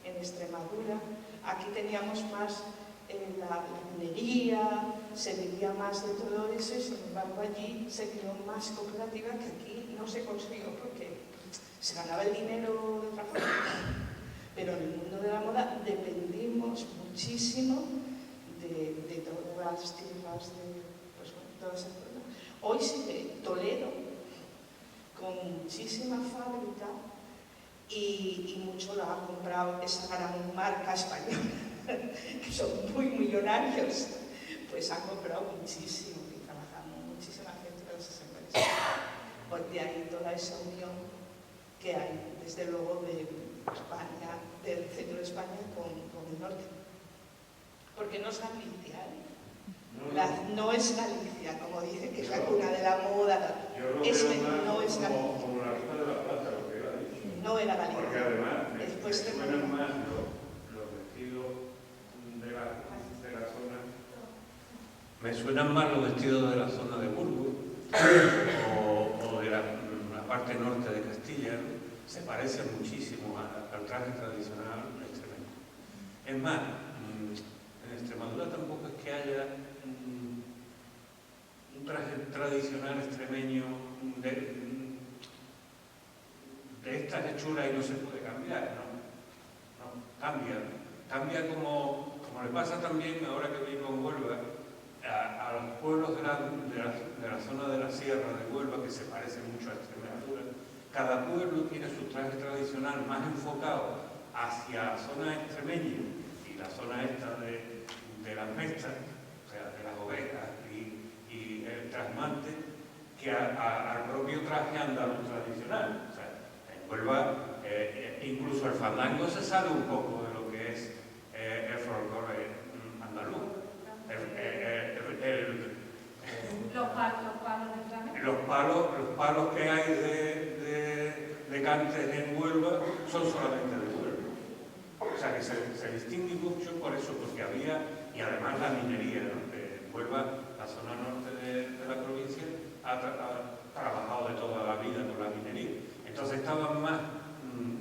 en Extremadura. Aquí teníamos más la minería, se vivía más de todo eso y sin embargo allí se creó más cooperativa que aquí no se consiguió porque se ganaba el dinero de otra forma. Pero en el mundo de la moda dependimos muchísimo de todas las tierras, de pues, bueno, todas esas cosas. Hoy sigue Toledo con muchísima fábrica y mucho lo ha comprado esa gran marca española, que son muy millonarios, pues han comprado muchísimo y trabajamos muchísima gente de esas empresas. Porque hay toda esa unión que hay, desde luego, de España, del centro de España con el norte. Porque no es Galicia, ¿eh? No es Galicia, como dice que es la cuna de la moda. No es Galicia. Como la ruta de la plata, lo que él ha dicho. No era Galicia. Porque además después suenan más los vestidos de la zona. Me suenan más los vestidos de la zona de Burgos o de la parte norte de Castilla, ¿no? Se parecen muchísimo al traje tradicional extremeño. Es más, en Extremadura tampoco es que haya un traje tradicional extremeño de estas hechuras y no se puede cambiar, no, cambia como le pasa también ahora que vivo en Huelva a los pueblos de la zona de la sierra de Huelva que se parecen mucho a Extremadura. Cada pueblo tiene su traje tradicional más enfocado hacia la zona extremeña y la zona esta de las mestas, o sea, de las ovejas y el trasmante, que al propio traje andaluz tradicional. O sea, en Huelva, incluso el fandango se sale un poco de lo que es el folclore andaluz. Los palos que hay de cantes en Huelva son solamente de Huelva. O sea que se distingue mucho por eso, porque había, y además la minería, ¿no? De Huelva, la zona norte de la provincia, ha trabajado de toda la vida con la minería. Entonces estaban más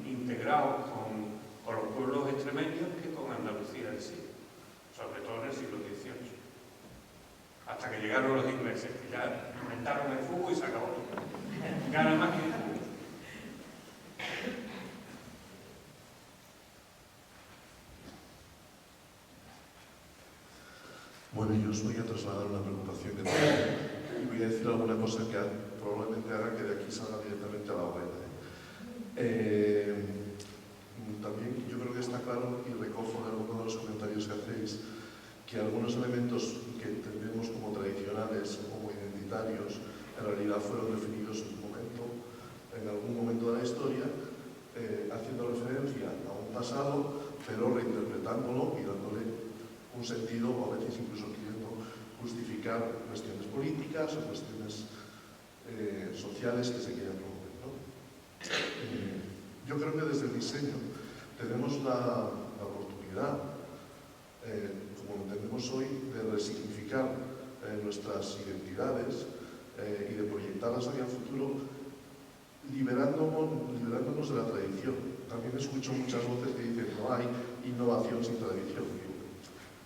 integrados con los pueblos extremeños que con Andalucía en sí, sobre todo en el siglo XVIII. Hasta que llegaron los ingleses, que ya inventaron el fútbol y se acabó. Gana más que el fútbol. Bueno, yo os voy a trasladar una preocupación que tengo y voy a decir alguna cosa que probablemente haga que de aquí salga directamente a la web. También yo creo que está claro, y recojo en alguno de los comentarios que hacéis, que algunos elementos que entendemos como tradicionales o como identitarios en realidad fueron definidos en algún momento de la historia, haciendo referencia a un pasado, pero reinterpretándolo y dándole un sentido, o a veces incluso queriendo justificar cuestiones políticas o cuestiones sociales que se quieran promover, ¿no? Yo creo que desde el diseño tenemos la oportunidad, como entendemos hoy, de resignificar nuestras identidades y de proyectarlas hacia el futuro, liberándonos de la tradición. También escucho muchas voces que dicen no hay innovación sin tradición.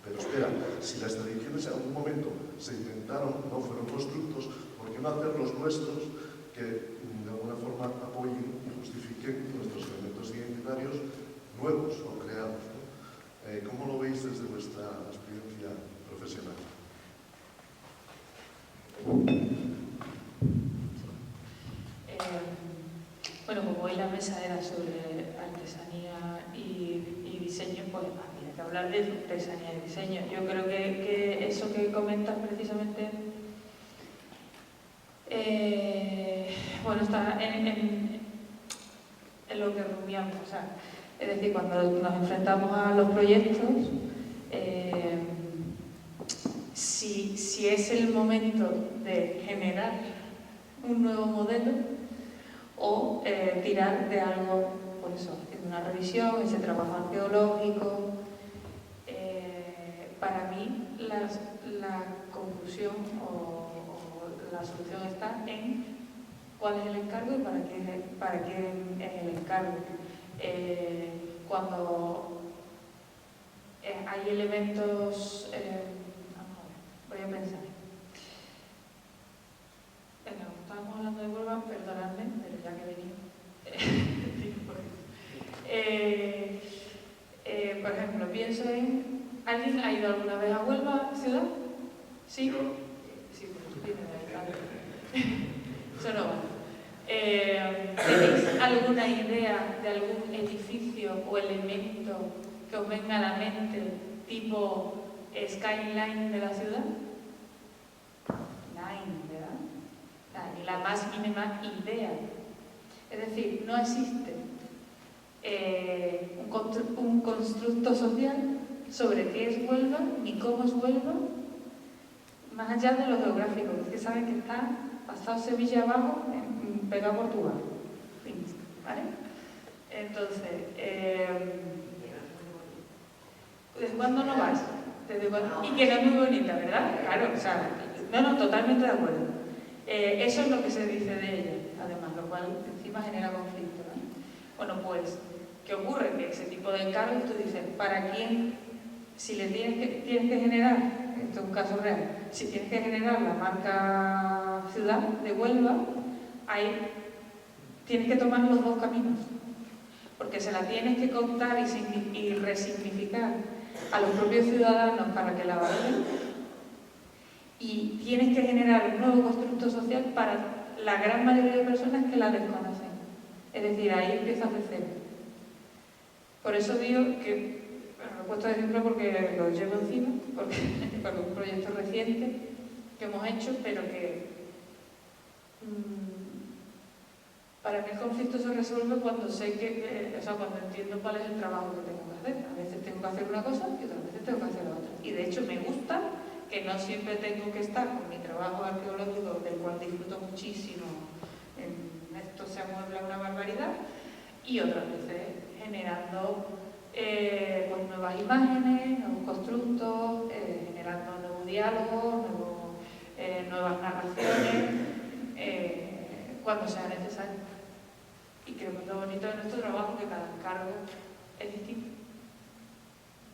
Pero espera, si las tradiciones en algún momento se inventaron, no fueron constructos, ¿por qué no hacerlos nuestros que de alguna forma apoyen y justifiquen nuestros elementos identitarios nuevos o creados, ¿no? ¿Cómo lo veis desde vuestra experiencia profesional? Bueno, como hoy la mesa era sobre artesanía y diseño, pues había que hablar de artesanía y diseño. Yo creo que eso que comentas precisamente, bueno, está en lo que rumiamos. O sea, Es decir, cuando nos enfrentamos a los proyectos, si es el momento de generar un nuevo modelo o tirar de algo, por eso, haciendo una revisión, ese trabajo arqueológico. Para mí, la conclusión o la solución está en cuál es el encargo y para qué es el encargo. Cuando hay elementos... voy a pensar. Venga, como estábamos hablando de Huelva, perdonadme, pero ya que venía. Por ejemplo, pienso en... ¿Alguien ha ido alguna vez a Huelva, ciudad? ¿Sí? Sí, pues tú tienes ahí. Eso no vale. ¿Tenéis alguna idea de algún edificio o elemento que os venga a la mente, tipo skyline de la ciudad? Line, ¿verdad? Ni la más mínima idea. Es decir, no existe un constructo social sobre qué es Huelva ni cómo es Huelva, más allá de lo geográfico, porque saben que está pasado Sevilla abajo, pegado a Portugal. ¿Vale? Entonces, ¿desde cuándo no vas? Y que no es muy bonita, ¿verdad? Claro, o sea, no, totalmente de acuerdo. Eso es lo que se dice de ella, además, lo cual encima genera conflicto, ¿no? Bueno, pues, ¿qué ocurre? Que ese tipo de encargos, tú dices, ¿para quién? Si le tienes que generar, esto es un caso real, si tienes que generar la marca ciudad de Huelva, ahí tienes que tomar los dos caminos, porque se la tienes que contar y resignificar a los propios ciudadanos para que la valoren, y tienes que generar un nuevo constructo social para la gran mayoría de personas que la desconocen. Es decir, ahí empiezas de cero. Por eso digo que, bueno, lo he puesto de ejemplo porque lo llevo encima, porque es un proyecto reciente que hemos hecho, pero que para mí el conflicto se resuelve cuando sé que, o sea, cuando entiendo cuál es el trabajo que tengo que hacer. A veces tengo que hacer una cosa y otras veces tengo que hacer otra. Y de hecho me gusta que no siempre tengo que estar con mi trabajo arqueológico, del cual disfruto muchísimo, en esto se amuebla una barbaridad, y otras veces generando pues nuevas imágenes, nuevos constructos, generando nuevos diálogos, nuevas narraciones, cuando sea necesario. Y creo que lo bonito de nuestro trabajo es que cada encargo es distinto.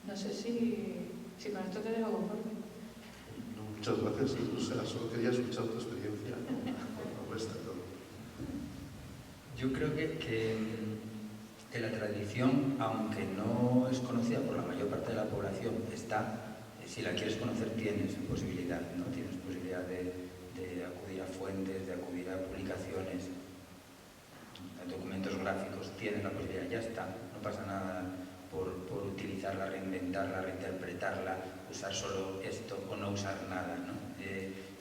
No sé si con esto te dejo conforme. Muchas gracias. O sea, solo quería escuchar tu experiencia, no cuesta todo. Yo creo que la tradición, aunque no es conocida por la mayor parte de la población, está, si la quieres conocer tienes posibilidad, ¿no? Tienes posibilidad de acudir a fuentes, de acudir a publicaciones, a documentos gráficos, tienes la posibilidad, ya está, no pasa nada por utilizarla, reinventarla, reinterpretarla, usar solo esto o no usar nada, ¿no?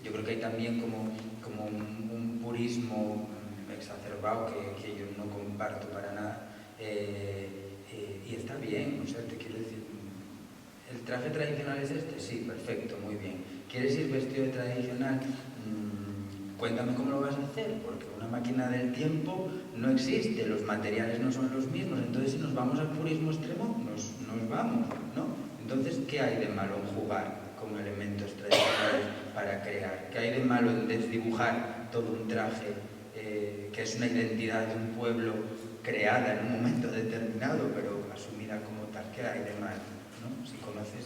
Yo creo que hay también como un purismo exacerbado que yo no comparto para nada, y está bien, o sea, te quiero decir, ¿el traje tradicional es este? Sí, perfecto, muy bien. ¿Quieres ir vestido de tradicional? Cuéntame cómo lo vas a hacer, porque una máquina del tiempo no existe, los materiales no son los mismos, entonces si nos vamos al purismo extremo, nos vamos, ¿no? Entonces, ¿qué hay de malo en jugar con elementos tradicionales para crear? ¿Qué hay de malo en desdibujar todo un traje que es una identidad de un pueblo creada en un momento determinado, pero asumida como tal? ¿Qué hay de malo, ¿no? Si conoces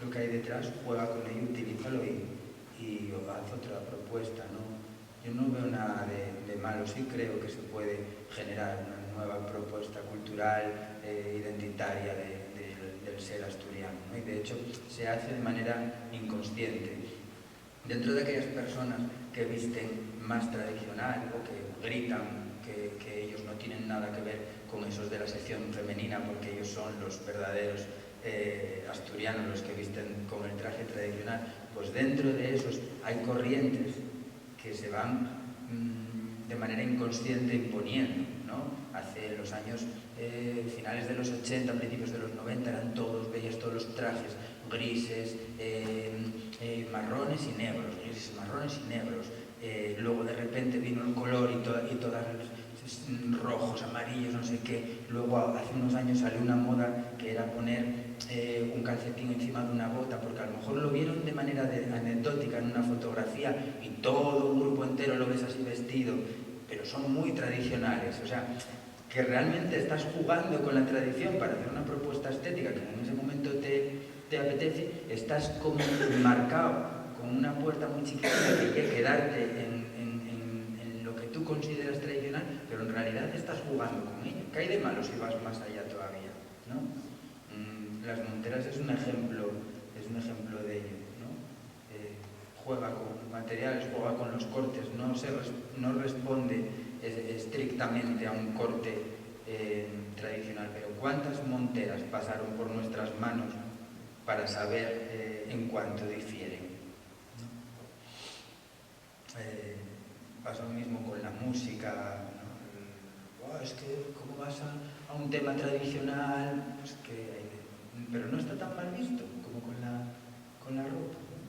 lo que hay detrás, juega con ello, utilízalo y haz otra propuesta, ¿no? Yo no veo nada de malo, sí creo que se puede generar una nueva propuesta cultural, identitaria del ser asturiano, ¿no? Y de hecho se hace de manera inconsciente. Dentro de aquellas personas que visten más tradicional o que gritan que ellos no tienen nada que ver con esos de la sección femenina porque ellos son los verdaderos asturianos, los que visten con el traje tradicional, pues dentro de esos hay corrientes que se van de manera inconsciente imponiendo, ¿no? Hace los años finales de los 80, principios de los 90, veías todos los trajes grises, marrones y negros, grises, marrones y negros. Luego de repente vino el color y todas rojos, amarillos, no sé qué. Luego hace unos años salió una moda que era poner un calcetín encima de una bota, porque a lo mejor lo vieron de manera anecdótica en una fotografía y todo un grupo entero lo ves así vestido, pero son muy tradicionales. O sea, que realmente estás jugando con la tradición para hacer una propuesta estética que en ese momento te apetece. Estás como marcado con una puerta muy chiquitita que quiere quedarte en lo que tú consideras tradicional, pero en realidad estás jugando con ello. ¿Qué hay de malo si vas más allá todavía, ¿no? Las Monteras es un ejemplo de ello, ¿no? Juega con materiales, juega con los cortes, no responde estrictamente a un corte tradicional, pero ¿cuántas monteras pasaron por nuestras manos para saber en cuánto difieren? Pasa lo mismo con la música, ¿no? Es que ¿cómo vas a un tema tradicional? Pues pero no está tan mal visto como con la ropa, ¿no?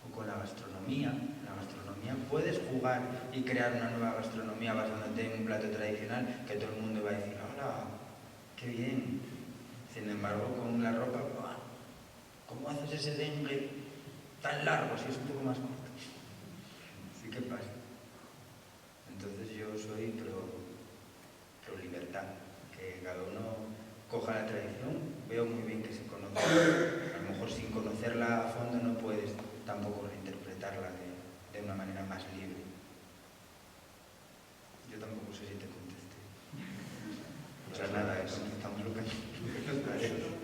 O con la gastronomía. La gastronomía puedes jugar y crear una nueva gastronomía basándote en un plato tradicional que todo el mundo va a decir, ¡hola! ¡Qué bien! Sin embargo, con la ropa, ¿cómo haces ese dengue tan largo si es un poco más corto? Sí que pasa. Entonces yo soy pro libertad, que cada uno coja la tradición. Veo muy bien que se conozca, a lo mejor sin conocerla a fondo no puedes tampoco reinterpretarla de una manera más libre. Yo tampoco sé si te contesté. O sea, nada, contestamos lo que nos parece.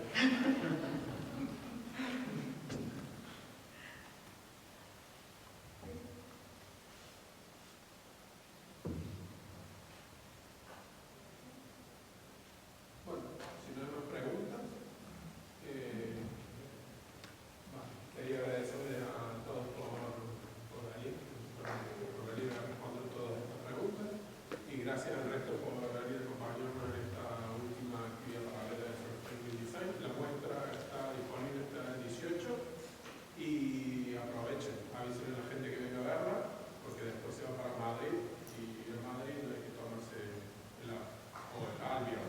Gracias al resto por venir a acompañarnos en esta última actividad paralela de Frame Design. La muestra está disponible hasta el 18 y aprovechen, avisen a la gente que venga a verla, porque después se va para Madrid y en Madrid no hay que tomarse el albia.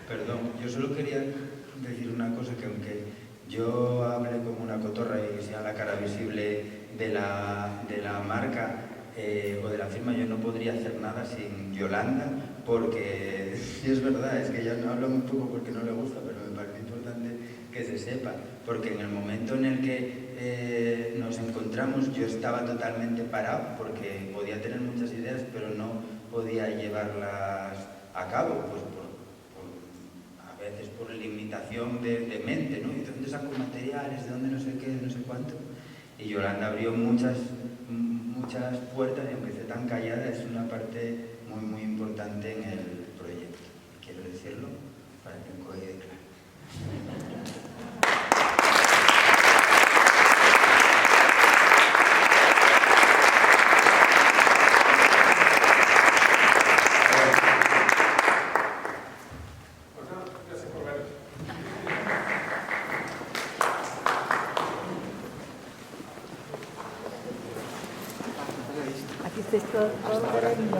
Perdón, yo solo quería decir una cosa, que aunque yo hable como una cotorra y sea la cara visible de la marca, o de la firma, yo no podría hacer nada sin Yolanda, porque sí es verdad, es que ella no habla muy poco porque no le gusta, pero me parece importante que se sepa, porque en el momento en el que nos encontramos yo estaba totalmente parado, porque podía tener muchas ideas, pero no podía llevarlas a cabo, pues a veces por limitación de mente, ¿no? ¿Y de dónde saco materiales? ¿De dónde no sé qué? ¿De no sé cuánto? Y Yolanda abrió muchas puertas, y aunque esté tan callada, es una parte muy, muy importante en el proyecto. Quiero decirlo para que quede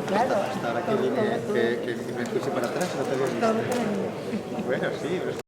claro. Hasta ahora que vine, que me puse para atrás, no te había visto. Bueno, sí.